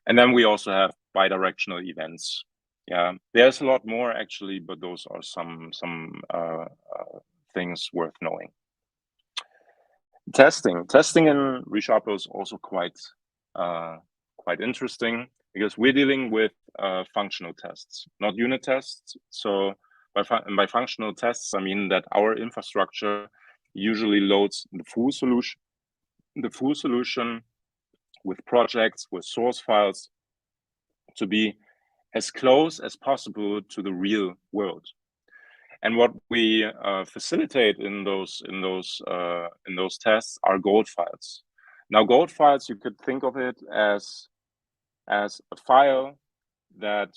And then we also have bidirectional events. Yeah, there's a lot more actually, but those are some things worth knowing. Testing in ReSharper is also quite interesting, because we're dealing with functional tests, not unit tests. So by functional tests, I mean that our infrastructure usually loads the full solution with projects, with source files, to be as close as possible to the real world. And what we facilitate in those tests are code files. Now, code files, you could think of it as a file that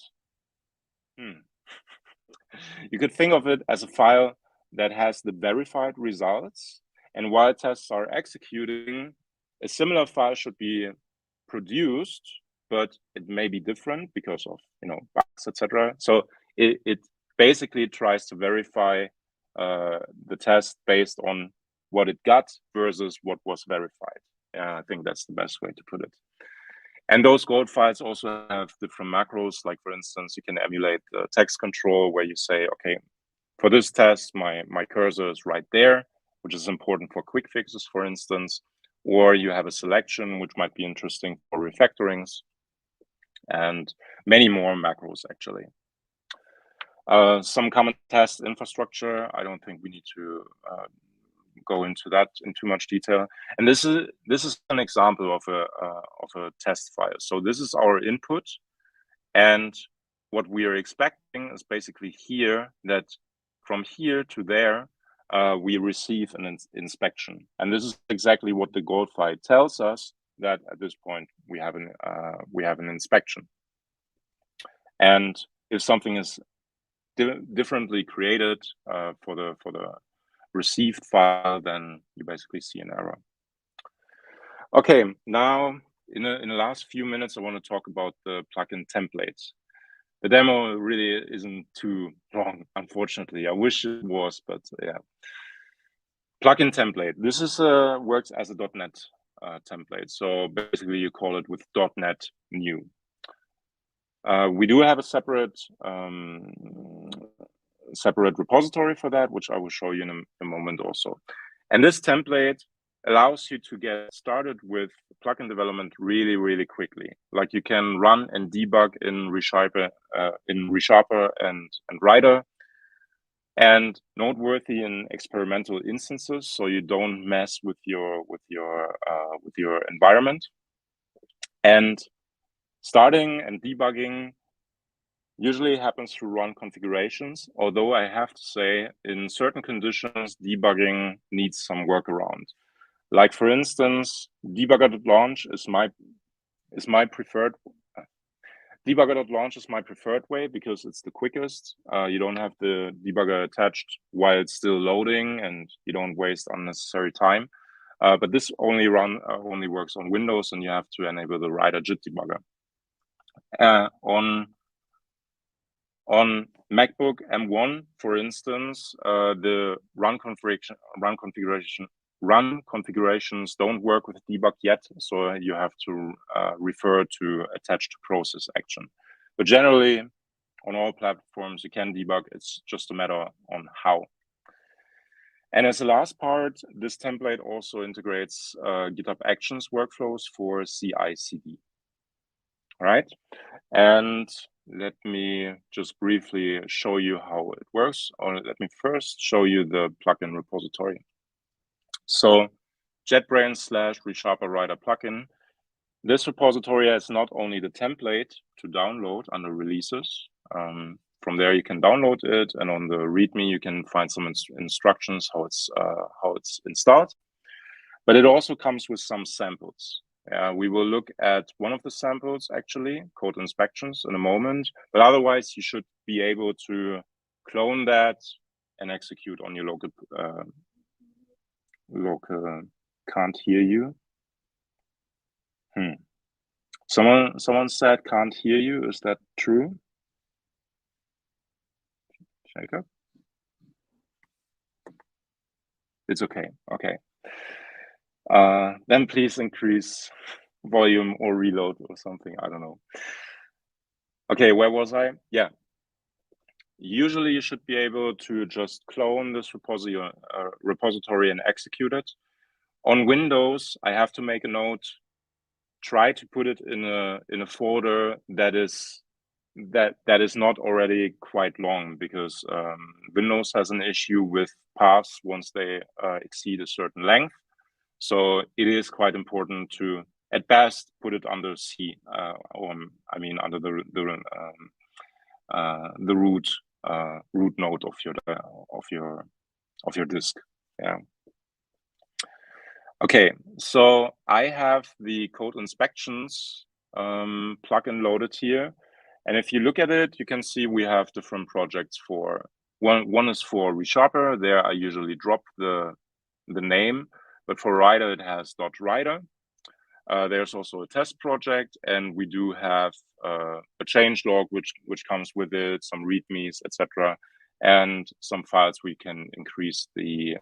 you could think of it as a file that has the verified results, and while tests are executing, a similar file should be produced, but it may be different because of bugs, etc. So it basically tries to verify the test based on what it got versus what was verified. I think that's the best way to put it. And those code files also have different macros. Like, for instance, you can emulate the text control, where you say, okay, for this test, my cursor is right there, which is important for quick fixes, for instance. Or you have a selection, which might be interesting for refactorings, and many more macros, actually. Some common test infrastructure. I don't think we need to go into that in too much detail. And this is an example of a test file. So this is our input, and what we are expecting is basically here, that from here to there we receive an inspection. And this is exactly what the code file tells us, that at this point we have an inspection. And if something is differently created for the received file, then you basically see an error. Okay, now in the last few minutes, I want to talk about the plugin templates. The demo really isn't too long, unfortunately. I wish it was, but yeah. Plugin template. This is works as a .NET template. So basically, you call it with .NET new. We do have a separate repository for that, which I will show you in a moment also. And this template allows you to get started with plugin development really, really quickly. Like, you can run and debug in ReSharper and Rider, and noteworthy in experimental instances, so you don't mess with your environment. And starting and debugging usually happens through run configurations, although I have to say, in certain conditions, debugging needs some workaround. Like, for instance, debugger.launch is my preferred. Debugger.launch is my preferred way, because it's the quickest. You don't have the debugger attached while it's still loading, and you don't waste unnecessary time. But this only works on Windows, and you have to enable the Rider JIT debugger. On MacBook M1, for instance, the run configurations don't work with debug yet, so you have to refer to attach to process action. But generally, on all platforms, you can debug. It's just a matter on how. And as the last part, this template also integrates GitHub Actions workflows for CI/CD. All right, and let me just briefly show you how it works. Or let me first show you the plugin repository. So JetBrains /ReSharper Rider plugin This repository has not only the template to download under releases. From there, you can download it, and on the README, you can find some instructions how it's installed. But it also comes with some samples. We will look at one of the samples, actually, code inspections, in a moment. But otherwise, you should be able to clone that and execute on your local. Can't hear you. Someone said can't hear you. Is that true? Jacob? It's okay. Okay. Then please increase volume or reload or something. I don't know. Okay, where was I? Yeah. Usually you should be able to just clone this repository and execute it. On Windows, I have to make a note. Try to put it in a folder that is not already quite long, because Windows has an issue with paths once they exceed a certain length. So it is quite important to, at best, put it under C, under the root node of your disk. Yeah. Okay, so I have the code inspections plugin loaded here. And if you look at it, you can see we have different projects for, one is for ReSharper. There I usually drop the name, but for Rider, it has .rider. There's also a test project, and we do have a change log, which comes with it, some readmes, etc., and some files we can increase the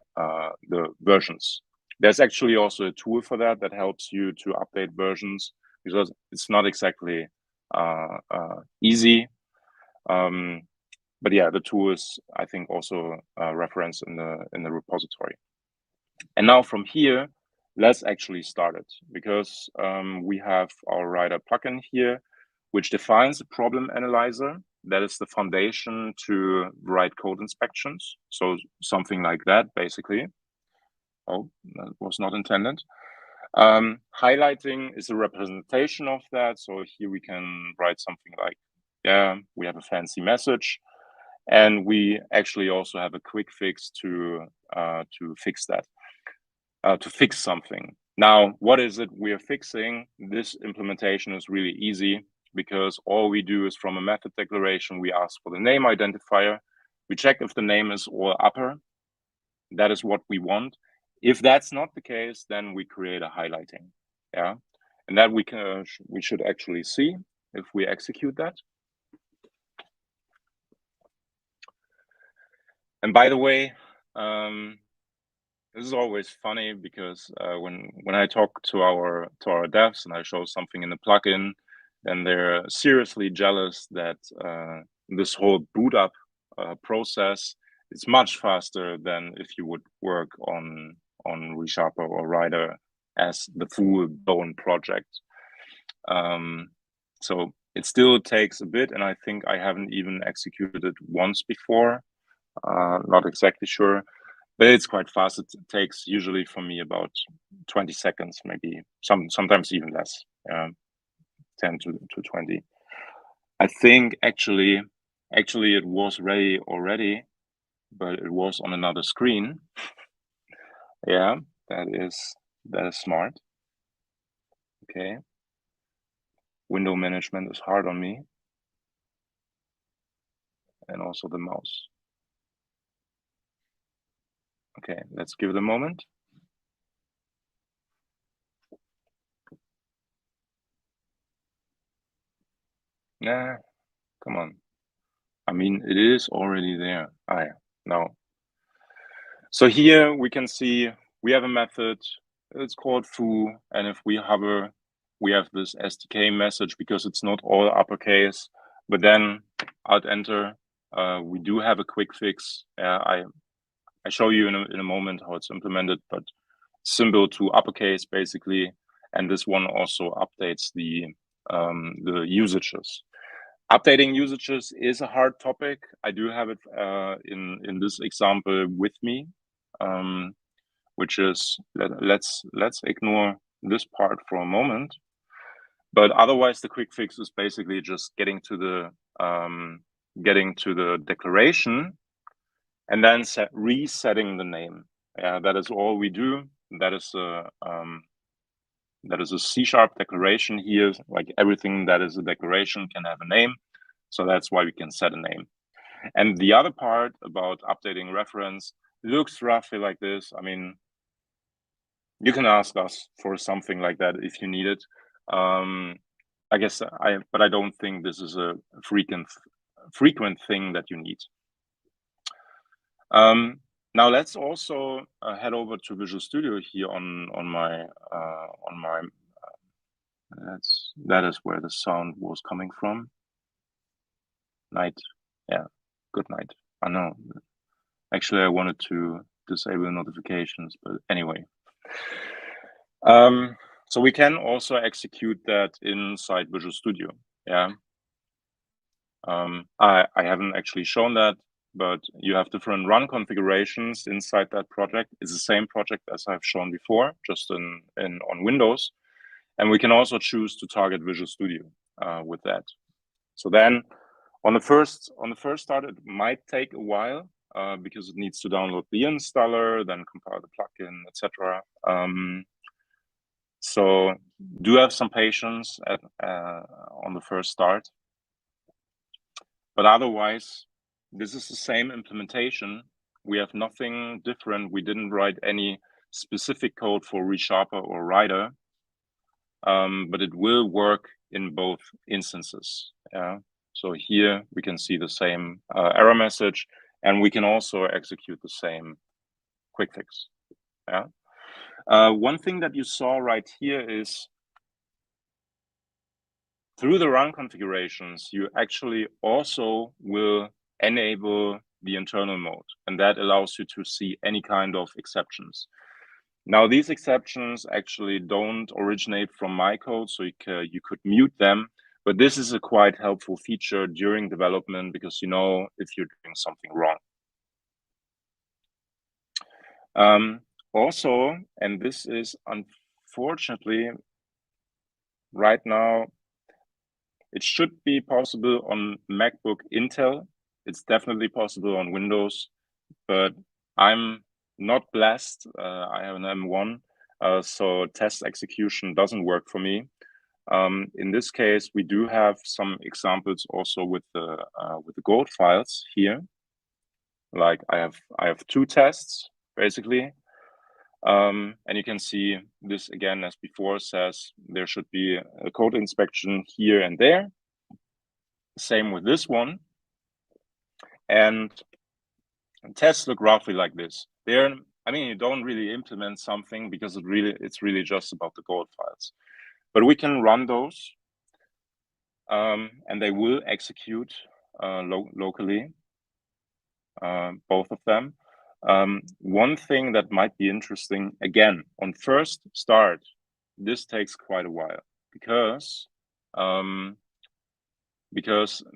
versions. There's actually also a tool for that helps you to update versions, because it's not exactly easy. But yeah, the tool is, I think, also referenced in the repository. And now from here, let's actually start it, because we have our Rider plugin here, which defines a problem analyzer. That is the foundation to write code inspections. So something like that, basically. Oh, that was not intended. Highlighting is a representation of that. So here we can write something like, yeah, we have a fancy message. And we actually also have a quick fix to fix that, to fix something. Now, what is it we are fixing? This implementation is really easy, because all we do is, from a method declaration, we ask for the name identifier. We check if the name is all upper. That is what we want. If that's not the case, then we create a highlighting. Yeah, and that we should actually see if we execute that. And by the way, this is always funny, because when I talk to our devs and I show something in the plugin, then they're seriously jealous that this whole boot up process is much faster than if you would work on ReSharper or Rider as the full-blown project. So it still takes a bit, and I think I haven't even executed it once before. Not exactly sure, but it's quite fast. It takes usually for me about 20 seconds, maybe sometimes even less, 10 to 20. I think actually it was ready already, but it was on another screen. Yeah, that is smart. Okay. Window management is hard on me, and also the mouse. Okay, let's give it a moment. Nah, come on. I mean, it is already there. No. So here we can see we have a method. It's called foo, and if we hover, we have this SDK message, because it's not all uppercase. But then Alt Enter, we do have a quick fix. I show you in a moment how it's implemented, but symbol to uppercase basically, and this one also updates the usages. Updating usages is a hard topic. I do have it in this example with me, which is, let's ignore this part for a moment. But otherwise, the quick fix is basically just getting to the declaration and then resetting the name. That is all we do. That is a C# declaration here. Like everything that is a declaration can have a name. So that's why we can set a name. And the other part about updating reference looks roughly like this. I mean, you can ask us for something like that if you need it. I guess but I don't think this is a frequent thing that you need. Now let's also head over to Visual Studio here on my that is where the sound was coming from. Night, yeah, good night. I know. Actually, I wanted to disable notifications, but anyway. So we can also execute that inside Visual Studio. Yeah. I haven't actually shown that, but you have different run configurations inside that project. It's the same project as I've shown before, just on Windows. And we can also choose to target Visual Studio with that. So then on the first start, it might take a while because it needs to download the installer, then compile the plugin, etc. So do have some patience on the first start. But otherwise, this is the same implementation. We have nothing different. We didn't write any specific code for ReSharper or Rider, but it will work in both instances. Yeah. So here we can see the same error message, and we can also execute the same quick fix. Yeah. One thing that you saw right here is through the run configurations, you actually also will enable the internal mode, and that allows you to see any kind of exceptions. Now, these exceptions actually don't originate from my code, so you could mute them, but this is a quite helpful feature during development because you know if you're doing something wrong. Also, and this is unfortunately right now, it should be possible on MacBook Intel. It's definitely possible on Windows, but I'm not blessed. I have an M1, so test execution doesn't work for me. In this case, we do have some examples also with the Gold files here. Like I have two tests basically. And you can see this again, as before, says there should be a code inspection here and there. Same with this one. And tests look roughly like this. I mean, you don't really implement something because it's really just about the Gold files. But we can run those, and they will execute locally, both of them. One thing that might be interesting, again, on first start, this takes quite a while because the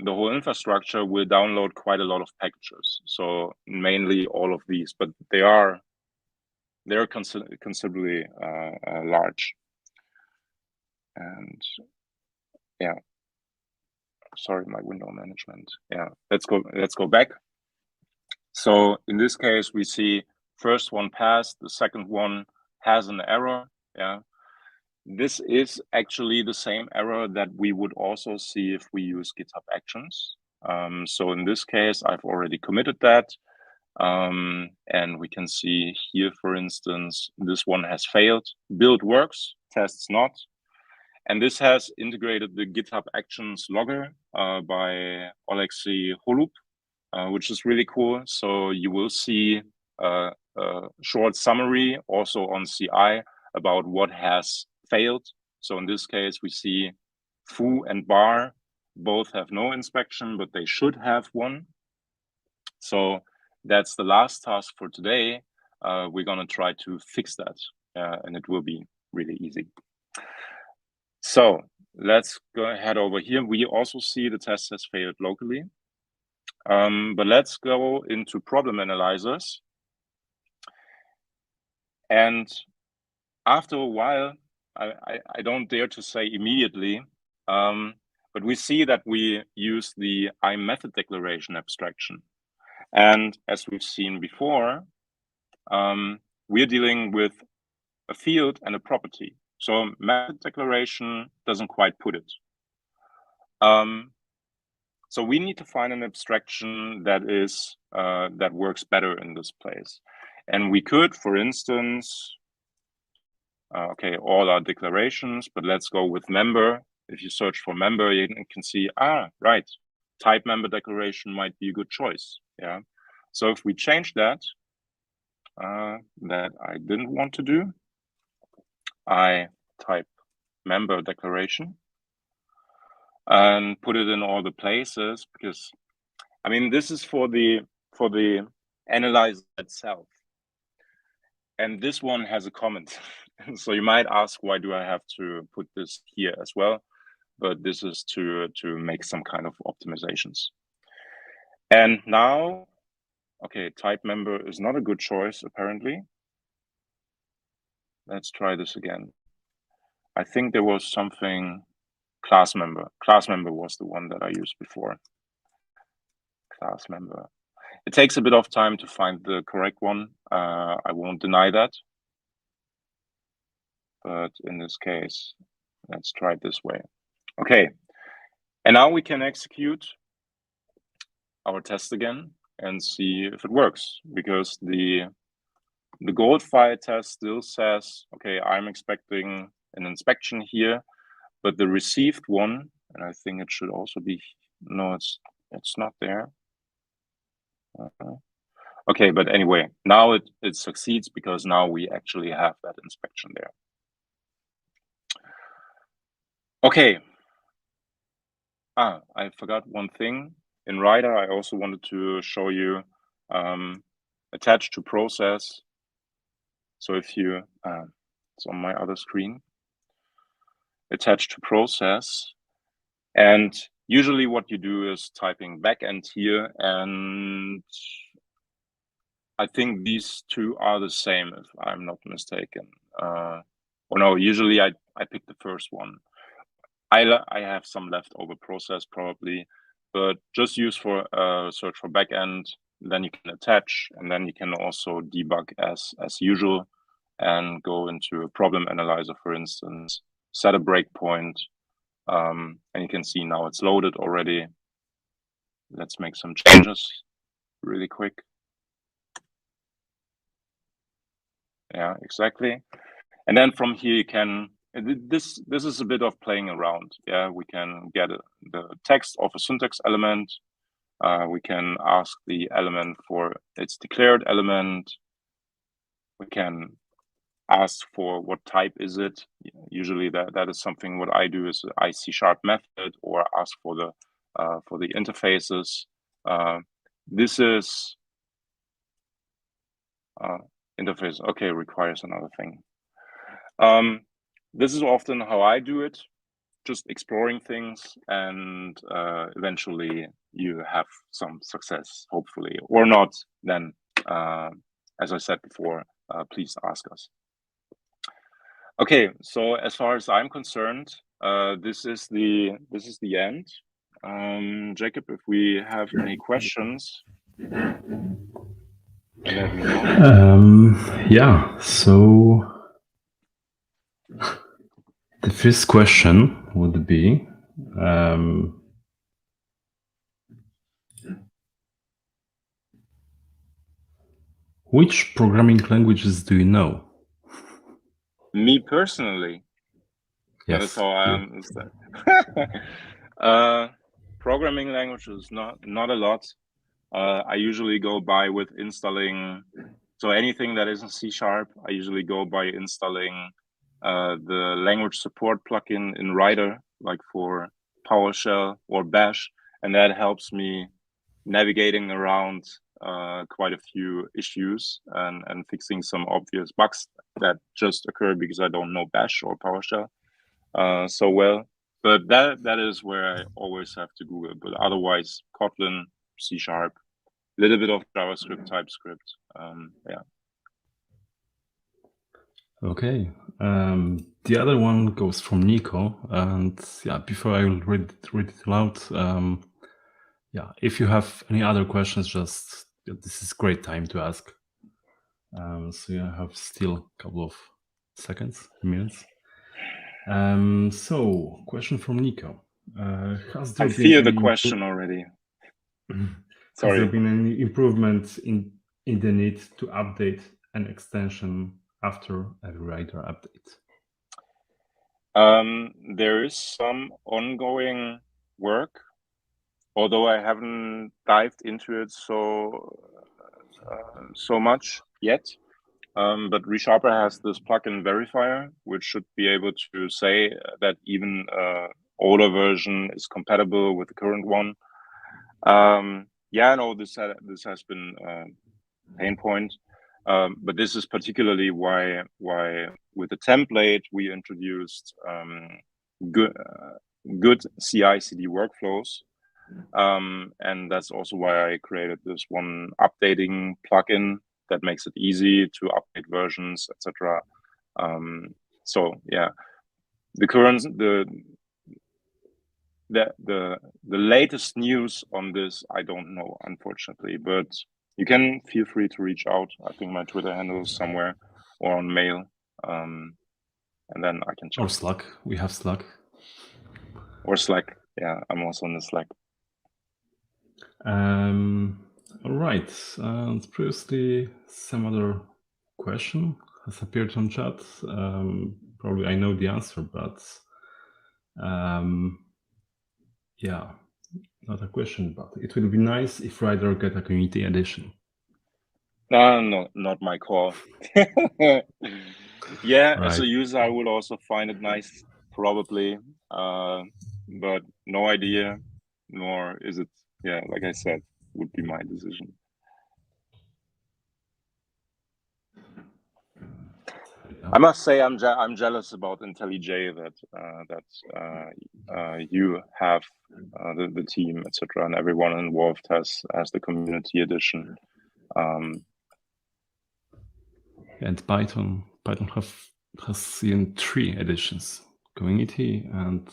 whole infrastructure will download quite a lot of packages. So mainly all of these, but they're considerably large. And yeah, sorry, my window management. Yeah, let's go back. So in this case, we see first one passed, the second one has an error. Yeah, this is actually the same error that we would also see if we use GitHub Actions. So in this case, I've already committed that. And we can see here, for instance, this one has failed. Build works, tests not. And this has integrated the GitHub Actions logger by Oleksiy Holub, which is really cool. So you will see a short summary also on CI about what has failed. So in this case, we see foo and bar both have no inspection, but they should have one. So that's the last task for today. We're going to try to fix that, and it will be really easy. So let's go ahead over here. We also see the test has failed locally. But let's go into problem analyzers. And after a while, I don't dare to say immediately, but we see that we use the iMethod declaration abstraction. And as we've seen before, we're dealing with a field and a property. So method declaration doesn't quite put it. So we need to find an abstraction that is that works better in this place. And we could, for instance, okay, all our declarations, but let's go with member. If you search for member, you can see, right, type member declaration might be a good choice. Yeah. So if we change that, that I didn't want to do, I type member declaration and put it in all the places, because I mean, this is for the analyzer itself. And this one has a comment. So you might ask, why do I have to put this here as well? But this is to make some kind of optimizations. And now, okay, type member is not a good choice, apparently. Let's try this again. I think there was something, class member. Class member was the one that I used before. Class member. It takes a bit of time to find the correct one. I won't deny that. But in this case, let's try it this way. Okay, and now we can execute our test again and see if it works, because the gold file test still says, okay, I'm expecting an inspection here, but the received one, and I think it should also be, no, it's not there. Okay, but anyway, now it succeeds because now we actually have that inspection there. Okay. I forgot one thing. In Rider, I also wanted to show you attach to process. So if you, it's on my other screen, attach to process. And usually what you do is typing backend here, and I think these two are the same, if I'm not mistaken. Or no, usually I pick the first one. I have some leftover process probably, but just use for search for backend. Then you can attach, and then you can also debug as usual, and go into a problem analyzer, for instance, set a breakpoint, and you can see now it's loaded already. Let's make some changes really quick. Yeah, exactly. And then from here you can, this is a bit of playing around. Yeah, we can get the text of a syntax element. We can ask the element for its declared element. We can ask for what type is it. Usually that is something what I do is I C# method, or ask for the interfaces. This is interface. Okay, requires another thing. This is often how I do it, just exploring things, and eventually you have some success, hopefully, or not. Then, as I said before, please ask us. Okay, so as far as I'm concerned, this is the end. Jacob, if we have any questions, let me know. Yeah, so the first question would be, which programming languages do you know? Me personally? Yes. That is how I understand. Programming languages, not a lot. I usually go by with installing, so anything that isn't C#, I usually go by installing the language support plugin in Rider, like for PowerShell or Bash, and that helps me navigating around quite a few issues and fixing some obvious bugs that just occur because I don't know Bash or PowerShell so well. But that is where I always have to Google. But otherwise, Kotlin, C#, little bit of JavaScript, TypeScript. Yeah. Okay. The other one goes from Nico, and yeah, before I will read it aloud, yeah, if you have any other questions, just this is great time to ask. So yeah, I have still a couple of seconds, minutes. So, question from Nico. Has there I been fear the any question already. Has there Sorry. been any improvement in the need to update an extension after every Rider update? There is some ongoing work, although I haven't dived into it so much yet. But ReSharper has this plugin verifier, which should be able to say that even older version is compatible with the current one. Yeah, I know this has been a pain point, but this is particularly why with the template we introduced good CI/CD workflows, and that's also why I created this one updating plugin that makes it easy to update versions, etc. So yeah, the latest news on this I don't know, unfortunately, but you can feel free to reach out. I think my Twitter handle is somewhere, or on mail, and then I can check. Or Slack. We have Slack. Or Slack. Yeah, I'm also on the Slack. All right. Previously, some other question has appeared on chat. Probably I know the answer, but yeah, not a question. But it would be nice if Rider get a community edition. No, not my call. Yeah, Right. as a user, I would also find it nice, probably, but no idea, nor is it. Yeah, like I said, would be my decision. I must say I'm jealous about IntelliJ that you have the team, etc., and everyone involved has the community edition. And Python has seen 3 editions: community and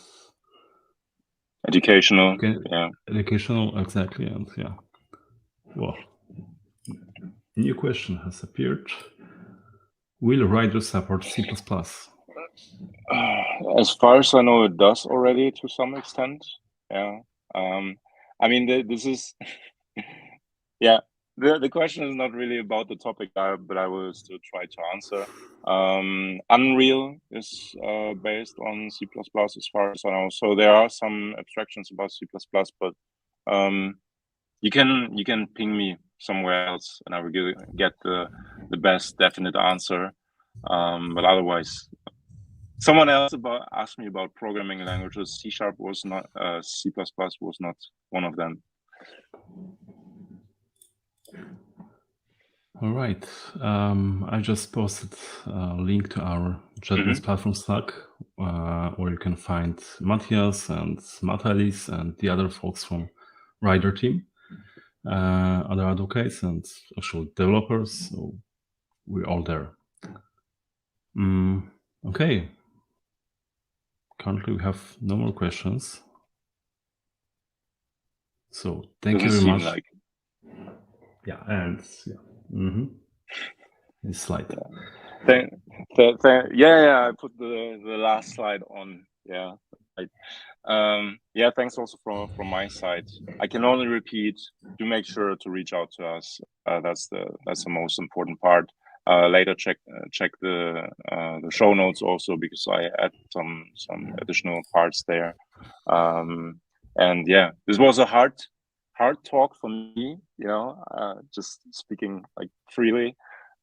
educational. Yeah, educational, exactly. And yeah, well, new question has appeared. Will Rider support C++? As far as I know, it does already to some extent. Yeah. I mean, this is, yeah, the question is not really about the topic, but I will still try to answer. Unreal is based on C++ as far as I know. So there are some abstractions about C++, but you can ping me somewhere else and I will get the best definite answer. But otherwise, someone else asked me about programming languages. C# was not, C++ was not one of them. All right. I just posted a link to our JetBrains Platform Slack, where you can find Matthias and Matthias and the other folks from Rider team, other advocates and actual developers. So we're all there. Okay. Currently, we have no more questions. So thank you very much. Like... Yeah, and yeah. This slide. Yeah, I put the last slide on. Yeah. Yeah, thanks also from my side. I can only repeat, do make sure to reach out to us. That's the most important part. Later check the show notes also, because I add some additional parts there. And yeah, this was a hard talk for me, just speaking like freely,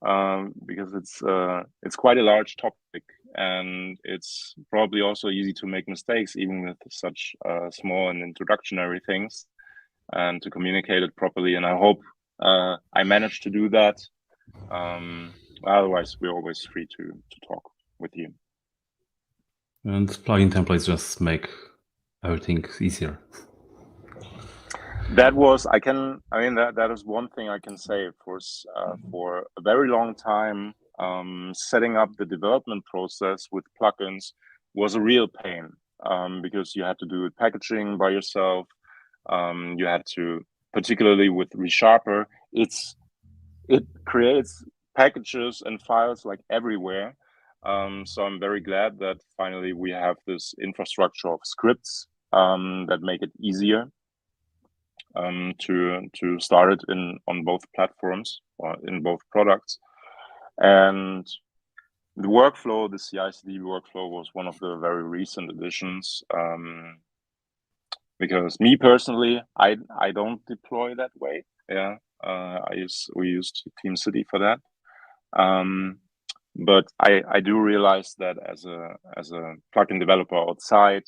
because it's quite a large topic, and it's probably also easy to make mistakes even with such small and introductory things, and to communicate it properly. And I hope I managed to do that. Otherwise, we're always free to talk with you. And plugin templates just make everything easier. That is one thing I can say. For a very long time, setting up the development process with plugins was a real pain, because you had to do packaging by yourself. You had to, particularly with ReSharper, it creates packages and files like everywhere. So I'm very glad that finally we have this infrastructure of scripts that make it easier to start it on both platforms or in both products. And the workflow, the CI/CD workflow, was one of the very recent additions. Because me personally, I don't deploy that way. Yeah, we use TeamCity for that. But I do realize that as a plugin developer outside,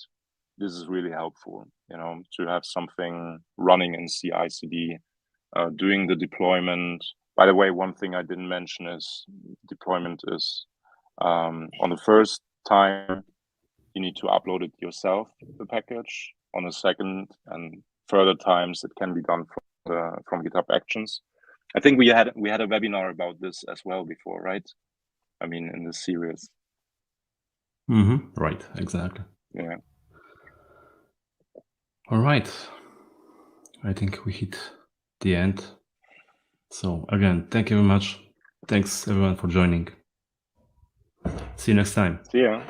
this is really helpful. To have something running in CI/CD, doing the deployment. By the way, one thing I didn't mention is deployment is on the first time you need to upload it yourself, the package. On the second and further times, it can be done from GitHub Actions. I think we had a webinar about this as well before, right? I mean, in this series. Right, exactly. Yeah. All right. I think we hit the end. So again, thank you very much. Thanks everyone for joining. See you next time. See ya.